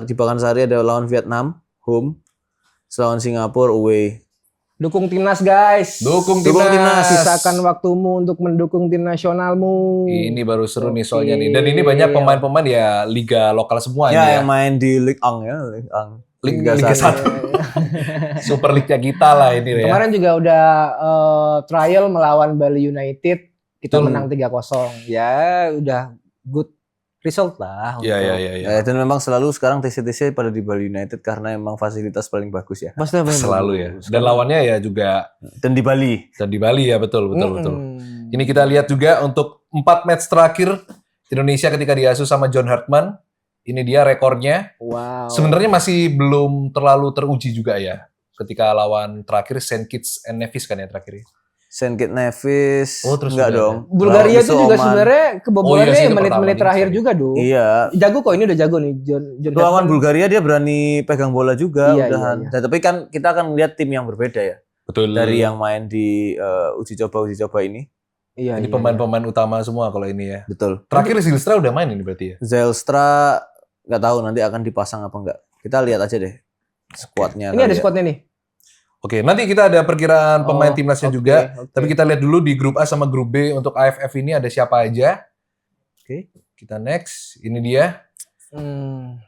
Di Pakansari ada lawan Vietnam home. Lawan Singapura away. Dukung timnas guys. Dukung Dukung timnas. Sisakan waktumu untuk mendukung tim nasionalmu. Ini baru seru nih Oke. soalnya nih. Dan ini banyak pemain-pemain ya liga lokal semua Ya, ini ya. yang main di Ligue 1 ya, Ligue 1. Liga Liga 1. Super League-nya kita lah ini ya. Kemarin juga udah trial melawan Bali United. Kita Betul. menang 3-0. Ya udah good result lah. Iya, iya, iya. Ya. Dan memang selalu sekarang TC-TC pada di Bali United karena emang fasilitas paling bagus ya. Selalu ya. Dan lawannya ya juga Dan di Bali. dan di Bali ya, betul. Ini kita lihat juga untuk 4 match terakhir Indonesia ketika diasuh sama John Hartman. Ini dia rekornya. Wow. Sebenarnya masih belum terlalu teruji juga ya. Ketika lawan terakhir Saint Kitts and Nevis kan ya terakhir. Saint Kitts Nevis. Oh, terus enggak udah dong. Bulgaria Lawan itu juga Oman. sebenarnya kebobolannya Oh iya sih, itu menit-menit pertama terakhir nih. juga, Du. Iya. Jago kok, ini udah jago nih John Lawan Hartman. Bulgaria dia berani pegang bola juga Iya, udahan. iya, iya. Dan, tapi kan kita akan lihat tim yang berbeda ya. Betul. Dari yang main di uji coba ini. Iya, Ini iya, pemain-pemain utama semua kalau ini ya. Betul. Terakhir Zylstra udah main ini berarti ya. Zelstra nggak tahu nanti akan dipasang apa enggak. Kita lihat aja deh skuadnya. iya. Ini ada kali ya. squadnya nih. Oke, nanti kita ada perkiraan pemain Oh, timnasnya oke, juga. oke. Tapi kita lihat dulu di grup A sama grup B untuk AFF ini ada siapa aja. Oke, kita next. Ini dia.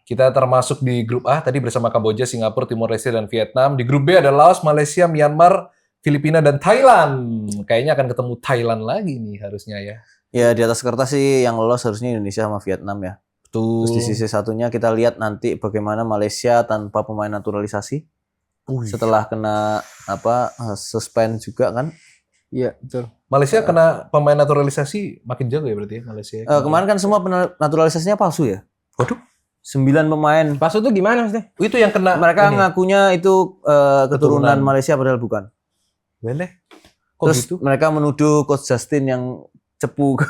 Kita termasuk di grup A tadi bersama Kamboja, Singapura, Timor Leste, dan Vietnam. Di grup B ada Laos, Malaysia, Myanmar, Filipina, dan Thailand. Kayaknya akan ketemu Thailand lagi nih harusnya ya. Ya di atas kertas sih yang lolos harusnya Indonesia sama Vietnam ya. Betul. Terus di sisi satunya kita lihat nanti bagaimana Malaysia tanpa pemain naturalisasi. Setelah kena suspend juga kan. Iya, betul. Malaysia kena pemain naturalisasi makin jago ya berarti ya Malaysia. Kemarin kan semua naturalisasinya palsu ya. Waduh, 9 pemain. Palsu tuh gimana maksudnya? itu yang kena Mereka ini. ngakunya itu keturunan Keturunan. Malaysia padahal bukan. Boleh. Kok Terus gitu? mereka menuduh Coach Justin yang cepu.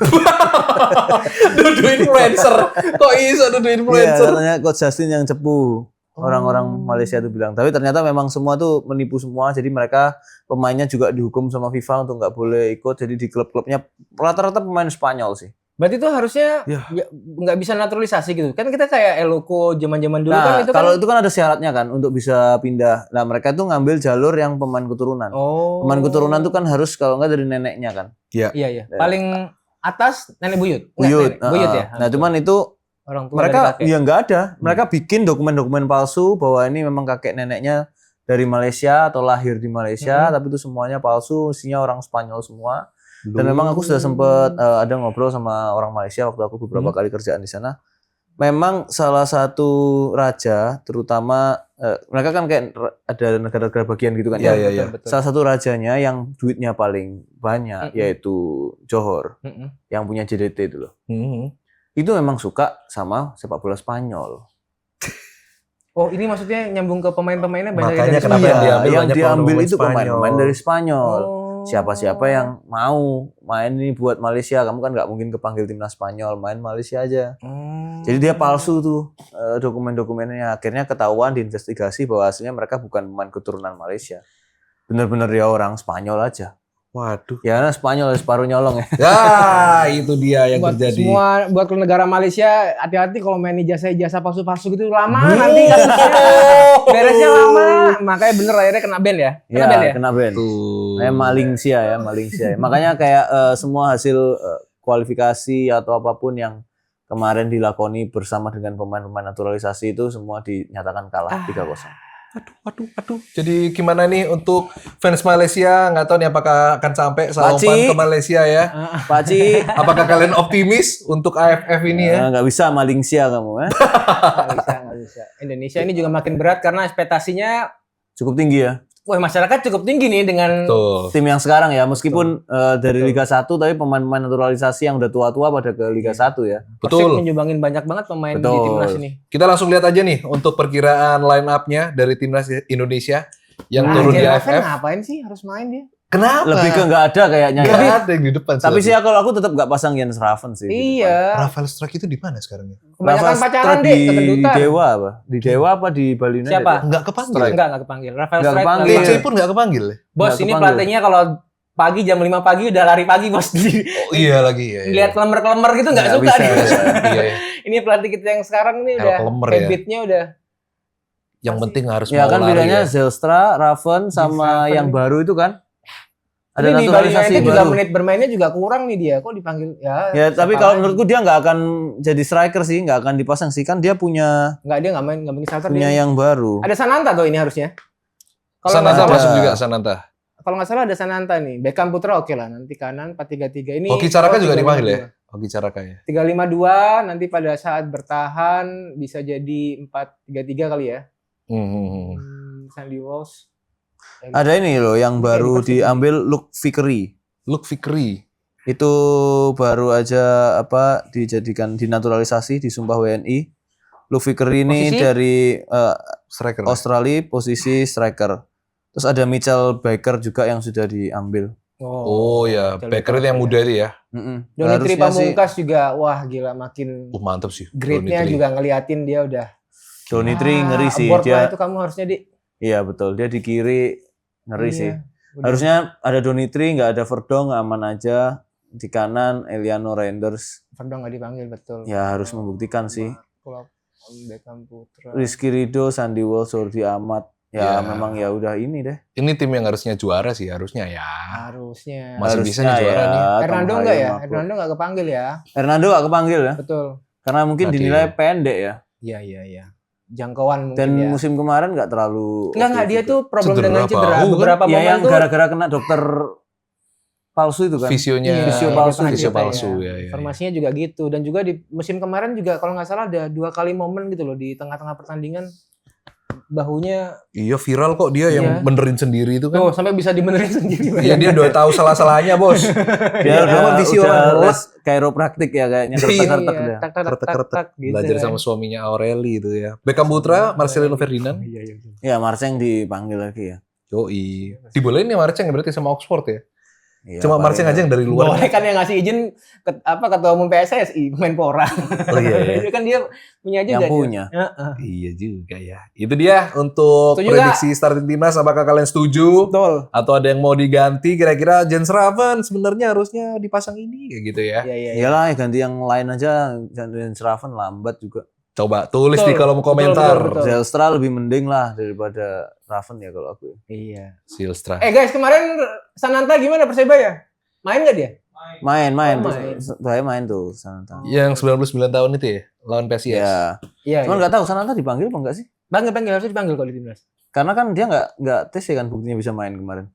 Dudu influencer. Kok iso dudu Iya, influencer? katanya Coach Justin yang cepu. Orang-orang Malaysia itu bilang. Tapi ternyata memang semua tuh menipu semua. Jadi mereka pemainnya juga dihukum sama FIFA untuk nggak boleh ikut. Jadi di klub-klubnya rata-rata pemain Spanyol sih. Berarti itu harusnya Ya. nggak bisa naturalisasi gitu. Kan kita kayak Eloko zaman-zaman dulu kan Nah, itu kalau kan. itu kan ada syaratnya kan untuk bisa pindah. Nah, mereka tuh ngambil jalur yang pemain keturunan. Oh. Pemain keturunan tuh kan harus kalau nggak dari neneknya kan. Iya, iya. Paling atas nenek buyut. Nggak, Buyut. nenek. Buyut ya. Nah, cuman itu Orang tua mereka dari kakek. ya nggak ada. Mereka bikin dokumen-dokumen palsu bahwa ini memang kakek neneknya dari Malaysia atau lahir di Malaysia, tapi itu semuanya palsu, isinya orang Spanyol semua. Dan memang aku sudah sempat ada ngobrol sama orang Malaysia waktu aku beberapa kali kerjaan di sana. Memang salah satu raja, terutama mereka kan kayak ada negara-negara bagian gitu kan Iya, ya. iya, iya. Betul. Salah satu rajanya yang duitnya paling banyak yaitu Johor, Mm-mm. yang punya JDT itu loh. Hmm. Itu memang suka sama sepak bola Spanyol. Oh, ini maksudnya nyambung ke pemain-pemainnya banyak Makanya dari kenapa Spanyol. yang diambil yang banyak diambil pemain itu Spanyol. pemain-pemain dari Spanyol. Oh. Siapa-siapa yang mau main ini buat Malaysia, kamu kan nggak mungkin kepanggil timnas Spanyol, main Malaysia aja. Jadi dia palsu tuh dokumen-dokumennya. Akhirnya ketahuan diinvestigasi bahwa aslinya mereka bukan pemain keturunan Malaysia. Benar-benar dia orang Spanyol aja. Waduh. Ya nah, Spanyol separuh nyolong ya. Ya, itu dia yang buat terjadi. semua buat ke negara Malaysia hati-hati kalau main ijazah palsu-palsu gitu lama nanti kasusnya beresnya lama, makanya bener akhirnya kena ban ya. Kena ban ya. Kena ban. Tuh. Kayak Malaysia ya, Malaysia. Makanya kayak semua hasil kualifikasi atau apapun yang kemarin dilakoni bersama dengan pemain-pemain naturalisasi itu semua dinyatakan kalah 3-0. Aduh. Jadi gimana nih untuk fans Malaysia? Nggak tahu nih apakah akan sampai Salompan Paci. ke Malaysia ya? Pak Ci, Apakah kalian optimis untuk AFF ini ya? nggak bisa Malaysia kamu ya. Nggak bisa. Indonesia ini juga makin berat karena ekspektasinya, Cukup tinggi ya. wah masyarakat cukup tinggi nih dengan Tuh. Tim yang sekarang ya, meskipun dari Liga 1 tapi pemain-pemain naturalisasi yang udah tua-tua pada ke Liga 1 ya. Persib Betul. menyumbangin banyak banget pemain di Betul. timnas ini. Kita langsung lihat aja nih untuk perkiraan line up-nya dari timnas Indonesia yang turun di Raven AFF. ngapain sih harus main dia? Kenapa? Lebih ke nggak ada kayaknya Nggak ya. ada yang di depan. Tapi sih kalau aku tetap nggak pasang Jens Raven sih. di depan. Iya. Rafael Struijk itu di mana sekarang ya? Kebanyakan Rafa pacaran Struijk deh, di kegendutan. Dewa apa? Di Dewa apa di Bali United? Siapa? ya? Nggak kepanggil. ya? Enggak kepanggil. Rafael Nggak Struijk kepanggil. lagi. PC pun nggak kepanggil. ya? Bos, Nggak ini kepanggil. pelatihnya kalau pagi jam 5 pagi udah lari pagi bos. Oh iya lagi ya. Lihat kelemer-kelemer gitu nggak suka bisa, dia. bisa. Iya, iya. Ini pelatih kita yang sekarang ini Kayak udah kelemer ya. habitnya udah. Yang penting harus Ya mau kan lari pilihannya ya. Zelstra, Raven sama Raven. yang baru itu kan. Ada Ini di Bali naturalisasi United juga baru. menit bermainnya juga kurang nih dia. Kok dipanggil ya? Ya tapi siapa kalau lagi? menurutku dia nggak akan jadi striker sih, nggak akan dipasang sih kan dia punya Nggak, dia nggak main starter punya dia. yang baru. Ada Sananta tuh ini harusnya. Kalau nggak Sananta salah, masuk juga Sananta. kalau nggak salah ada Sananta nih. Beckham Putra oke lah. Nanti kanan 4-3-3 ini. Hoki Caraka juga dipanggil ya? 3-5-2. Hoki Caraka ya. 3-5-2 nanti pada saat bertahan bisa jadi 4-3-3 kali ya. Sandy Walsh. Ada ini loh yang baru diambil Luke Vickery. Luke Vickery. Itu baru aja dijadikan dinaturalisasi disumpah WNI. Luke Vickery ini Posisi? dari Striker. Australia posisi striker. Terus ada Mitchell Baker juga yang sudah diambil. Oh ya, Baker itu yang muda itu ya. Doni Tri Harusnya sih Pamungkas juga wah gila makin Mantap sih. grade-nya Donny Tri. juga ngeliatin dia udah. Donny Tri ngeri sih abort lah dia. itu kamu harusnya di. Iya betul, dia di kiri ngeri Iya, sih. udah. Harusnya ada Donny Tri, nggak ada Verdong, aman aja. Di kanan Eliano Reinders. Verdong nggak dipanggil betul. Ya harus membuktikan sih. Klub Beckham Putra. Rizky Ridho, Sandy Walsh, Jordi Amat. Ya memang ya udah ini deh. Ini tim yang harusnya juara sih, harusnya ya. Harusnya. Masih bisa Harusnya nih juara nih. Tom Hernando Hayem enggak ya? aku. Hernando enggak kepanggil ya? Hernando gak kepanggil ya? Betul. Karena mungkin Berarti- dinilai pendek ya. Iya. Jangkauan mungkin Dan ya. musim kemarin gak terlalu. Enggak dia juga. tuh problem Cedera dengan cedera. bahu kan? Beberapa Ya momen yang tuh gara-gara kena dokter palsu itu kan. Visionya Iya, Visio dia palsu. pernah Visio cerita palsu ya. Informasinya juga gitu, dan juga di musim kemarin juga kalau nggak salah ada 2 kali momen gitu loh di tengah-tengah pertandingan bahunya Iya viral kok dia yang Iya. benerin sendiri itu kan. tuh sampai bisa dibenerin sendiri. Iya dia udah tahu salah-salahnya bos. Dia Iya, visio kan? les chiropractic ya kayaknya kertek-kertek Iya, dia. tak, tak, tak, Kertek-kertek tak, gitu belajar kan. sama suaminya Aureli itu ya. Beckham Putra, Marcelino Ferdinand. Iya. Ya Marceng dipanggil lagi ya. Yoi. Dibolehin ya Marceng ya berarti sama Oxford ya. Iya, Cuma paling- Marceng aja yang dari luar. Boleh kan yang ngasih izin ketua umum PSSI Menpora. Oh iya. Itu kan dia punya juga. yang punya. Heeh. Iya juga ya. Itu dia untuk Setuju prediksi starting timnas. Apakah kalian setuju? Betul. Atau ada yang mau diganti? Kira-kira Jens Raven sebenarnya harusnya dipasang ini kayak gitu ya. Iya. Iyalah ya ganti yang lain aja. Jangan Seraven lambat juga. Coba tulis Betul, di kolom betul, komentar. betul. Zelstra lebih mending lah daripada Raven ya kalau aku. Iya. Silstra. Guys, kemarin Sananta gimana Persebaya? Main nggak dia? Main. Oh, Saya main tuh Sananta. Yang 99 tahun itu ya lawan PSIS. Ya. Iya. Cuman nggak tahu Sananta dipanggil apa enggak sih? Panggil harusnya dipanggil kalau di timnas. Karena kan dia nggak tes ya kan buktinya bisa main kemarin.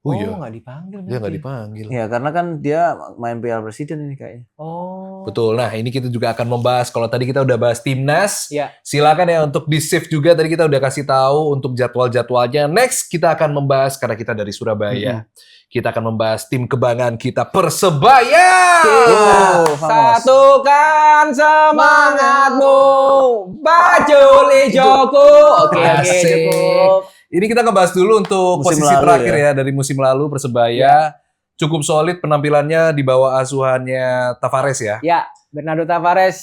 Oh iya. nggak dipanggil. Dia nggak berarti. dipanggil. Ya karena kan dia main Piala Presiden ini kayaknya. Oh. Betul. Nah, ini kita juga akan membahas. Kalau tadi kita udah bahas timnas, Ya. silakan ya untuk di-save juga. Tadi kita udah kasih tahu untuk jadwal-jadwalnya. Next kita akan membahas karena kita dari Surabaya. Kita akan membahas tim kebanggaan kita Persebaya. Oh, vamos. Satukan semangatmu, Bajul Ijoku. Oke, Asik. cukup. Ini kita ngebahas dulu untuk Musim posisi lalu terakhir ya. ya dari musim lalu Persebaya. Cukup solid penampilannya di bawah asuhannya Tavares ya. Ya, Bernardo Tavares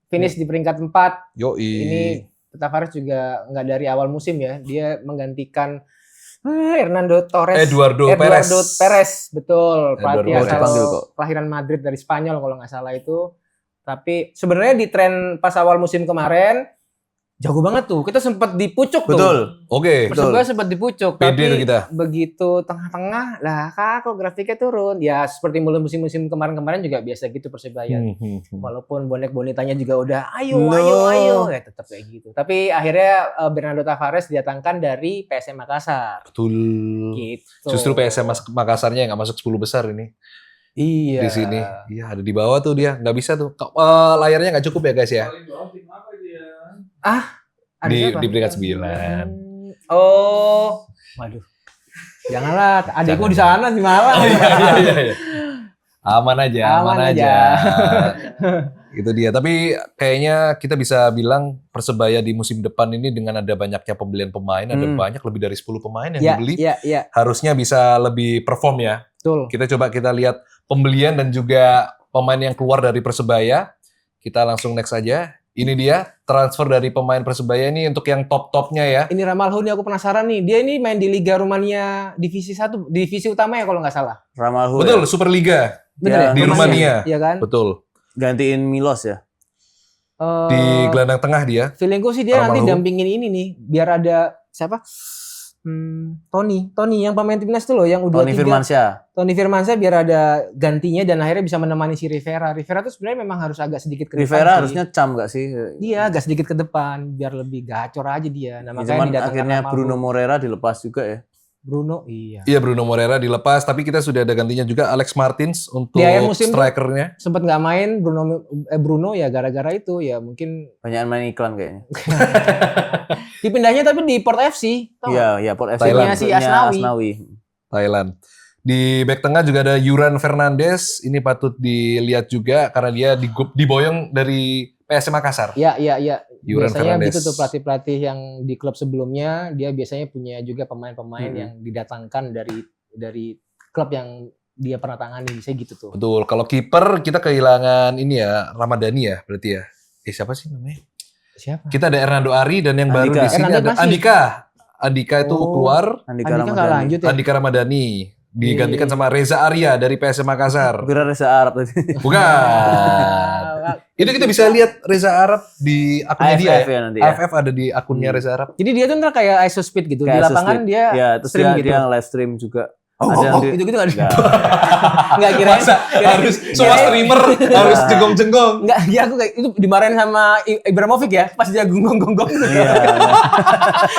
finish di peringkat 4. Yoi. Ini Tavares juga nggak dari awal musim ya. Dia menggantikan Hernando Torres. Eduardo Perez, betul. Eduardo Pelatih Perez. Dipanggil asal kok. kelahiran Madrid dari Spanyol kalau nggak salah itu. Tapi sebenarnya di tren pas awal musim kemarin jago banget tuh. Kita sempat dipucuk tuh. Betul. Oke. Persebaya sempat dipucuk, Pede tuh tapi kita. begitu tengah-tengah lah kok grafiknya turun. Ya seperti mulai musim-musim kemarin-kemarin juga biasa gitu Persebaya. Walaupun bonek bonitanya juga udah ayo ya tetap kayak gitu. Tapi akhirnya Bernardo Tavares didatangkan dari PSM Makassar. Betul. Gitu. Justru PSM Makassarnya yang nggak masuk 10 besar ini Iya. di sini. Iya ada di bawah tuh dia, nggak bisa tuh. Layarnya nggak cukup ya guys ya. Ada Di, siapa? di peringkat 9. Oh, waduh. Janganlah, adikku di sana di Malang. Iya. Aman aja, aman Aman aja. aja. Itu dia. Tapi kayaknya kita bisa bilang Persebaya di musim depan ini dengan ada banyaknya pembelian pemain, ada banyak lebih dari 10 pemain yang dibeli. Iya. Harusnya bisa lebih perform ya. Betul. Kita lihat pembelian dan juga pemain yang keluar dari Persebaya. Kita langsung next aja. Ini dia transfer dari pemain Persebaya ini untuk yang top-topnya ya. Ini Ramalho nih aku penasaran nih. Dia ini main di Liga Rumania divisi 1, divisi utama ya kalau nggak salah. Ramalho Betul, ya. Superliga. Bener Ya, ya? Di Rumania. Iya kan? Betul. Gantiin Milos ya. Di gelandang tengah dia. feelingku sih dia nanti Ramalho. dampingin ini nih. Biar ada siapa? Tony yang pemain timnas tuh loh yang U23. Tony Firmansyah. Tony Firmansyah biar ada gantinya dan akhirnya bisa menemani si Rivera. Rivera tuh sebenarnya memang harus agak sedikit ke depan. Rivera sih. harusnya cam gak sih? Dia agak sedikit ke depan biar lebih gacor aja dia. Nah, Ya, makanya cuman didatangkan akhirnya Ramalho. Bruno Moreira dilepas juga ya. Bruno, iya. Iya, Bruno Moreira dilepas, tapi kita sudah ada gantinya juga Alex Martins untuk Di akhir musim tuh- strikernya. Sempat nggak main Bruno ya gara-gara itu ya mungkin Banyak main iklan kayaknya. dipindahnya tapi di Port FC. tau nggak? Iya, Port FC. Thailand. Si Asnawi. Thailand. Di back tengah juga ada Yuran Fernandes. Ini patut dilihat juga karena dia diboyong dari PSM Makassar. Iya. Yuran Biasanya Fernandes. gitu tuh pelatih-pelatih yang di klub sebelumnya dia biasanya punya juga pemain-pemain yang didatangkan dari klub yang dia pernah tangani, bisa gitu tuh. Betul. Kalau kiper kita kehilangan ini ya, Ramadhani ya berarti ya. Siapa sih namanya? Siapa? Kita ada Hernando Ari dan yang baru Andika. di sini Hernando ada masih. Andika. Andika itu Oh. keluar. Andika Andika nggak Ramadhani. lanjut ya? Andika Ramadhani. digantikan sama Reza Arya dari PSM Makassar. Kira Reza Arab tadi. Bukan. Itu kita bisa lihat Reza Arab di akunnya dia AFF ya nanti ya. AFF ada di akunnya Reza Arab. Jadi dia tuh ntar kayak ISO Speed gitu. Di Kayak lapangan Speed. dia Ya, terus stream dia, gitu. dia live stream juga. Oh, gitu-gitu nggak ada. Enggak. Nggak kira. Masa harus semua streamer harus jenggong-jenggong. Nggak, dia aku kayak itu dimarahin sama Ibrahimovic ya, pas dia gonggong-gonggong. Iya.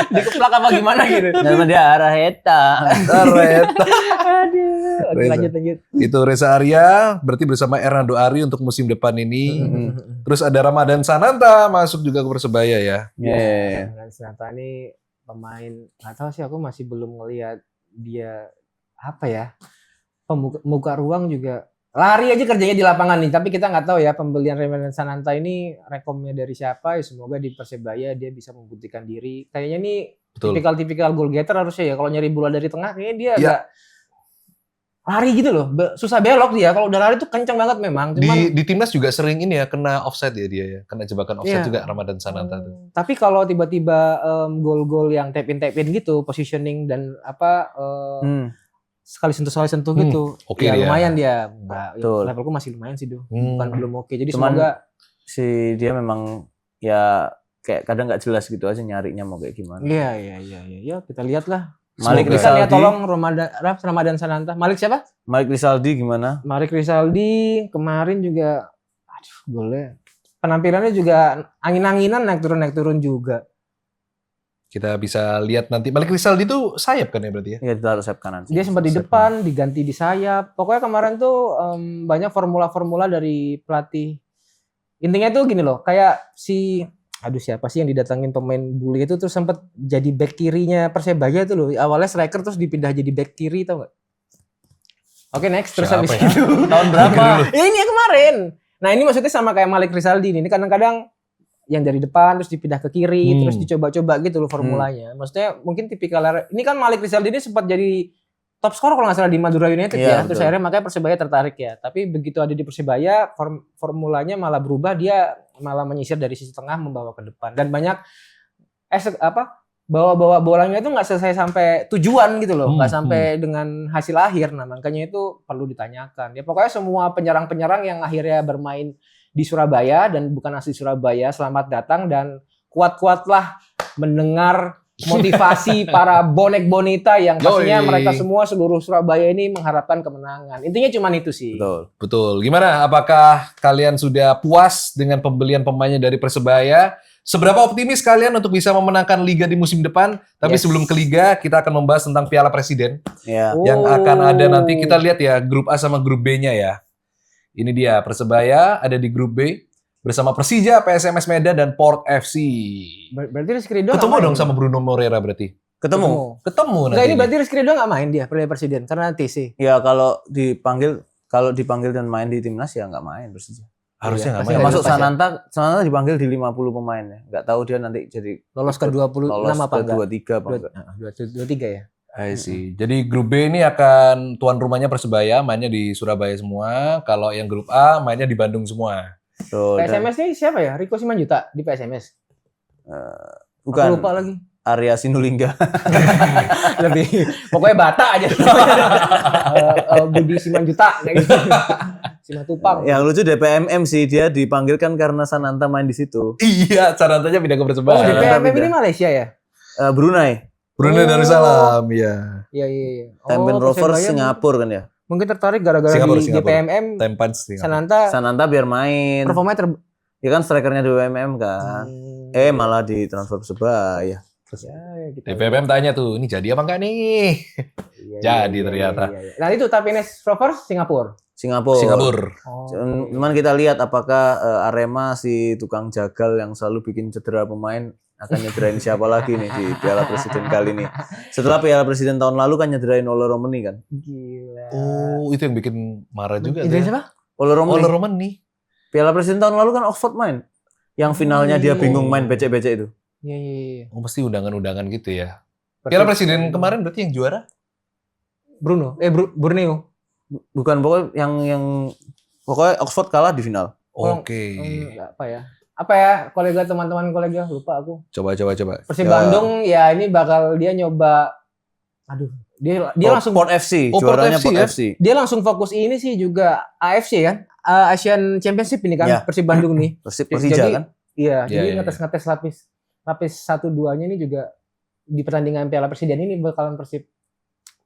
Dikeplak apa gimana gitu. Nama dia arah heta. Red. Aduh. Oke, Reza. lanjut. Itu Reza Arya berarti bersama Hernando Ari untuk musim depan ini. Terus ada Ramadan Sananta masuk juga ke Persebaya ya. Iya. Ternyata ini pemain, nggak tahu sih, aku masih belum ngelihat dia apa ya, muka ruang juga lari aja kerjanya di lapangan nih, tapi kita nggak tahu ya pembelian Ramadan Sananta ini rekomnya dari siapa ya. Semoga di Persebaya dia bisa membuktikan diri. Kayaknya nih Betul. tipikal goal getter harusnya ya. Kalau nyari bola dari tengah kayaknya dia Iya. agak lari gitu loh, susah belok dia. Kalau udah lari tuh kenceng banget memang. Cuman Di timnas juga sering ini ya kena offside ya dia ya. Kena jebakan offside Iya. juga Ramadan Sananta tuh. Tapi kalau tiba-tiba gol-gol yang tap in gitu, positioning dan apa sekali sentuh gitu, oke ya dia. lumayan dia. Nggak, ya, Betul. levelku masih lumayan sih tuh, Hmm. bukan belum oke. Jadi Cuman semoga Si dia memang ya kayak kadang nggak jelas gitu aja nyarinya mau kayak gimana. iya, ya kita lihat lah. Malik Semoga. Kita ya Rizaldi, tolong Ramadan Sananta. Malik siapa? Malik Rizaldi gimana? Malik Rizaldi kemarin juga, aduh golnya, penampilannya juga angin-anginan, naik turun juga. Kita bisa lihat nanti. Malik Rizaldi itu sayap kan ya berarti ya? Ya ditaruh sayap kanan. Dia sempat di depan, diganti di sayap. Pokoknya kemarin tuh banyak formula-formula dari pelatih. Intinya tuh gini loh, kayak siapa sih yang didatangin pemain bule itu terus sempat jadi back kirinya Persebaya tuh loh. Awalnya striker terus dipindah jadi back kiri, tau gak? Oke, next. Terus Siapa habis ya? itu Tahun berapa? ya ini yang kemarin. Nah ini maksudnya sama kayak Malik Rizaldi ini kadang-kadang yang dari depan terus dipindah ke kiri, terus dicoba-coba gitu loh formulanya. Maksudnya mungkin tipikal ini kan Malik Rizaldi ini sempat jadi top scorer kalau nggak salah di Madura United Iya, ya. Terus betul. akhirnya makanya Persebaya tertarik ya. Tapi begitu ada di Persebaya formulanya malah berubah, dia malah menyisir dari sisi tengah membawa ke depan dan banyak bawa bolanya itu nggak selesai sampai tujuan gitu loh, nggak sampai dengan hasil akhir. Nah makanya itu perlu ditanyakan. Ya pokoknya semua penyerang-penyerang yang akhirnya bermain di Surabaya dan bukan asli Surabaya, selamat datang dan kuat-kuatlah mendengar motivasi para bonek bonita yang pastinya Yoi. mereka semua seluruh Surabaya ini mengharapkan kemenangan. Intinya cuma itu sih. Betul. Betul. Gimana? Apakah kalian sudah puas dengan pembelian pemainnya dari Persebaya? Seberapa optimis kalian untuk bisa memenangkan Liga di musim depan? Tapi Yes. sebelum ke Liga, kita akan membahas tentang Piala Presiden Ya. Oh. yang akan ada nanti. Kita lihat ya grup A sama grup B-nya ya. Ini dia Persebaya ada di grup B bersama Persija, PSMS Medan dan Port FC. Berarti Rizky Ridho Ketemu nggak main? dong sama Bruno Moreira berarti. Ketemu. Ketemu Enggak, nanti. ini berarti Rizky Ridho nggak main dia Piala Presiden karena TC. Ya kalau dipanggil dan main di timnas ya nggak main Persija. Harusnya nggak Iya, main. pasti Termasuk lepas ya. Sananta dipanggil di 50 pemain ya. Nggak tahu dia nanti jadi Lolos ke 26 lolos apa ke enggak? 23 apa enggak. 23 ya. I see. Jadi grup B ini akan tuan rumahnya Persebaya, mainnya di Surabaya semua. Kalau yang grup A mainnya di Bandung semua. Tuh, dan, PSMS ini siapa ya? Riko Simanjuta di PSMS. Aku bukan lupa lagi. Arya Sinulinga. Lebih pokoknya Bata aja. Budi Simanjuta kayak gitu. Simatupang. Yang lucu DPMM sih, dia dipanggilkan karena Sananta main di situ. Iya, Sanantanya pindah ke Oh, Persebaya. di Sananta PMM ini pindah. Malaysia ya? Brunei, Brunei Darussalam, ya. Iya. Tampin Rovers Persebaya Singapura kan ya. Mungkin tertarik gara-gara Singapura, di Singapura. GPMM Tempans Singapura. Sananta Sananta biar main. performanya Ya kan strikernya DPMM kan. Malah di transfer Persebaya. gitu. DPM tanya tuh, ini jadi apa enggak nih? Jadi ternyata. Iya. Nah itu Tampines Rovers Singapura. Singapura. Oh. Cuman kita lihat apakah Arema si tukang jagal yang selalu bikin cedera pemain akan nyederain siapa lagi nih di Piala Presiden kali ini. Setelah Piala Presiden tahun lalu kan nyederain Olo Romani kan. Gila. Oh, itu yang bikin marah juga. Itu tuh ya. siapa? Olo Oh, Romani. Roman nih. Piala Presiden tahun lalu kan Oxford main. Yang finalnya dia bingung main becek-becek itu. Iya. Oh, pasti undangan-undangan gitu ya. Piala Presiden kemarin berarti yang juara? Bruno, Borneo. Bukan pokoknya yang pokoknya Oxford kalah di final. Oke. Apa ya? Apa ya? Kolega teman-teman kolega lupa aku. Coba. Persib Bandung ya ini bakal dia nyoba. Aduh, Dia Oh, langsung Port FC, Oh, Port juaranya FC Port ya? FC. dia langsung fokus ini sih juga AFC kan, Asian Championship ini kan, Ya. Persib Bandung nih. Persija Jadi, kan? Iya, Iya, jadi iya, ngetes lapis 1-2-nya ini juga di pertandingan Piala Presiden ini bakalan Persib.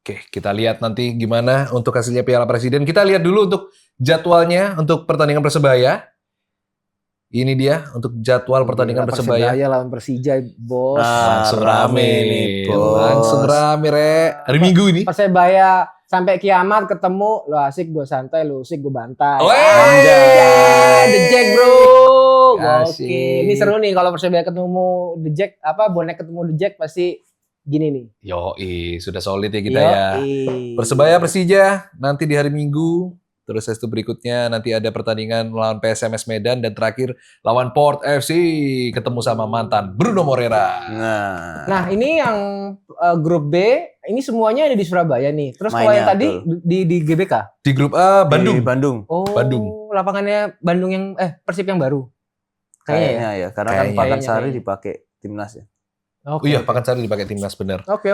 Oke, kita lihat nanti gimana untuk hasilnya Piala Presiden. Kita lihat dulu untuk jadwalnya untuk pertandingan Persebaya. Ini dia untuk jadwal pertandingan Persebaya. Persebaya lawan Persija, bos. Langsung rame nih, bos. langsung rame, Re. Hari Minggu ini. Persebaya sampai kiamat ketemu, lo asik gue santai, lo asik gue bantai. Wey! The Jack bro. Asik. Oke, ini seru nih kalau Persebaya ketemu The Jack, bonek ketemu The Jack pasti gini nih. Yoi, sudah solid ya kita ya. Yoi. Persebaya Persija nanti di hari Minggu. Terus itu berikutnya nanti ada pertandingan melawan PSMS Medan dan terakhir lawan Port FC ketemu sama mantan Bruno Moreira. Nah, ini yang grup B, ini semuanya ada di Surabaya nih. Terus kalau Mainnya, yang tadi di GBK. Di grup A Bandung. Di Bandung. Oh, Bandung. lapangannya Bandung yang Persib yang baru. Kayaknya ya. Kayaknya ya, karena kan Kayaknya. Pakansari Kayaknya. dipakai timnas ya. Oh iya, Pakansari dipakai timnas bener. Oke.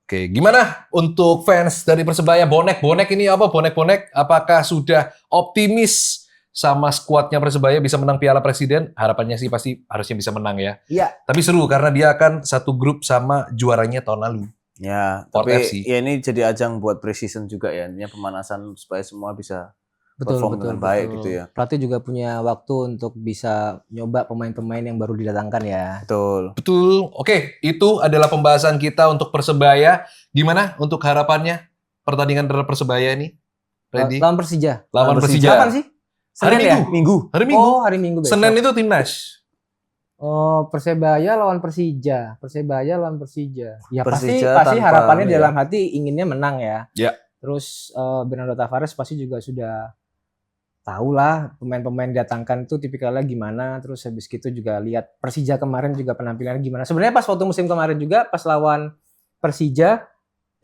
Oke, gimana untuk fans dari Persebaya? Bonek ini apa? Bonek, apakah sudah optimis sama skuadnya Persebaya bisa menang Piala Presiden? Harapannya sih pasti harusnya bisa menang ya. Iya. Tapi seru karena dia akan satu grup sama juaranya tahun lalu. Ya, Port tapi FC. ya ini jadi ajang buat pre-season juga ya. Ini pemanasan supaya semua bisa perform dengan baik gitu ya. Pelatih juga punya waktu untuk bisa nyoba pemain-pemain yang baru didatangkan ya. Betul. Betul. Oke, itu adalah pembahasan kita untuk Persebaya. Gimana untuk harapannya pertandingan terhadap Persebaya ini? Ready? Lawan Persija. Lawan Persija. Kapan sih? Hari Senin ya? Minggu. Hari Minggu. Oh, hari Minggu besok. Senin itu timnas. Oh, Persebaya lawan Persija. Ya Persija pasti tanpa harapannya ya. dalam hati inginnya menang ya. Ya. Terus Bernardo Tavares pasti juga sudah tahu lah pemain-pemain datangkan itu tipikalnya gimana. Terus habis gitu juga lihat Persija kemarin juga penampilannya gimana. Sebenarnya pas waktu musim kemarin juga pas lawan Persija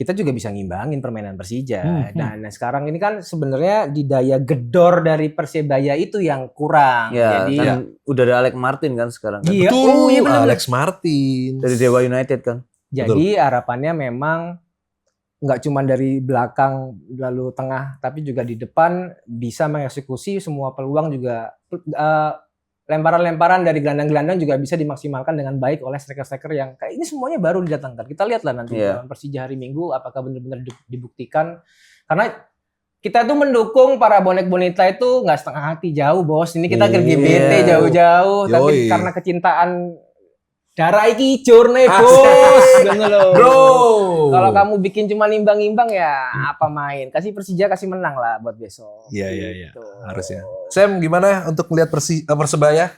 kita juga bisa ngimbangin permainan Persija. Nah, sekarang ini kan sebenarnya di daya gedor dari Persebaya itu yang kurang. Ya, Jadi kan udah ada Alex Martin kan sekarang kan. Iya. Betul. Oh, iya benar-benar. Alex Martin. Dari Dewa United kan. Jadi harapannya memang nggak cuma dari belakang lalu tengah, tapi juga di depan bisa mengeksekusi semua peluang juga. Lemparan-lemparan dari gelandang-gelandang juga bisa dimaksimalkan dengan baik oleh striker-striker yang kayak ini semuanya baru didatangkan. Kita lihatlah nanti Iya. lawan Persija hari Minggu apakah benar-benar dibuktikan. Karena kita tuh mendukung para bonek bonita itu nggak setengah hati jauh bos. Ini kita ke Iya. GBT jauh-jauh, tapi Yoi. karena kecintaan darah iki icur nih Asik. bos. Gitu loh. Bro. Kalau kamu bikin cuma imbang-imbang ya apa main? Kasih Persija kasih menang lah buat besok. Iya. Gitu. Harusnya. Sam, gimana untuk melihat Persebaya?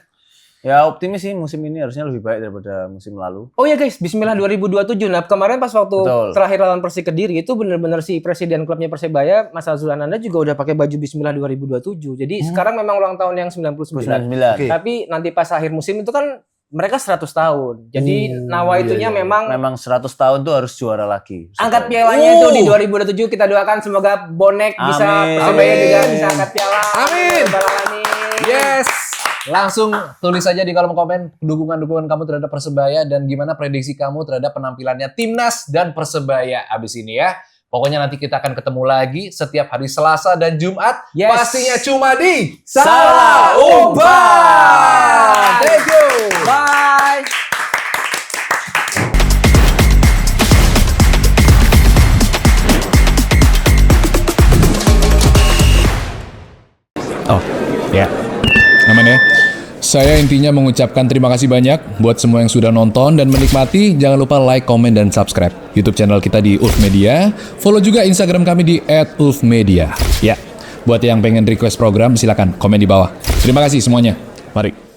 Ya optimis sih musim ini harusnya lebih baik daripada musim lalu. Oh ya guys, Bismillah 2027. Nah kemarin pas waktu Betul. terakhir lawan Persik Kediri itu benar-benar si presiden klubnya Persebaya, Mas Azulananda juga udah pakai baju Bismillah 2027. Jadi sekarang memang ulang tahun yang 99. 99. Oke. Tapi nanti pas akhir musim itu kan mereka 100 tahun. Jadi nawa itunya iya. memang 100 tahun tuh harus juara lagi. angkat pialanya itu di 2027. Kita doakan semoga bonek bisa Amin. Persebaya juga bisa angkat piala. Amin. Alamin. Yes. Langsung tulis saja di kolom komen dukungan kamu terhadap Persebaya dan gimana prediksi kamu terhadap penampilannya Timnas dan Persebaya abis ini ya. Pokoknya nanti kita akan ketemu lagi setiap hari Selasa dan Jumat. Yes. Pastinya cuma di Salah Umpan. Thank you. Bye. Oh, ya. Aman ya. Saya intinya mengucapkan terima kasih banyak buat semua yang sudah nonton dan menikmati. Jangan lupa like, komen, dan subscribe YouTube channel kita di Ulf Media. Follow juga Instagram kami di @ulfmedia. Ya, buat yang pengen request program silakan komen di bawah. Terima kasih semuanya. Mari.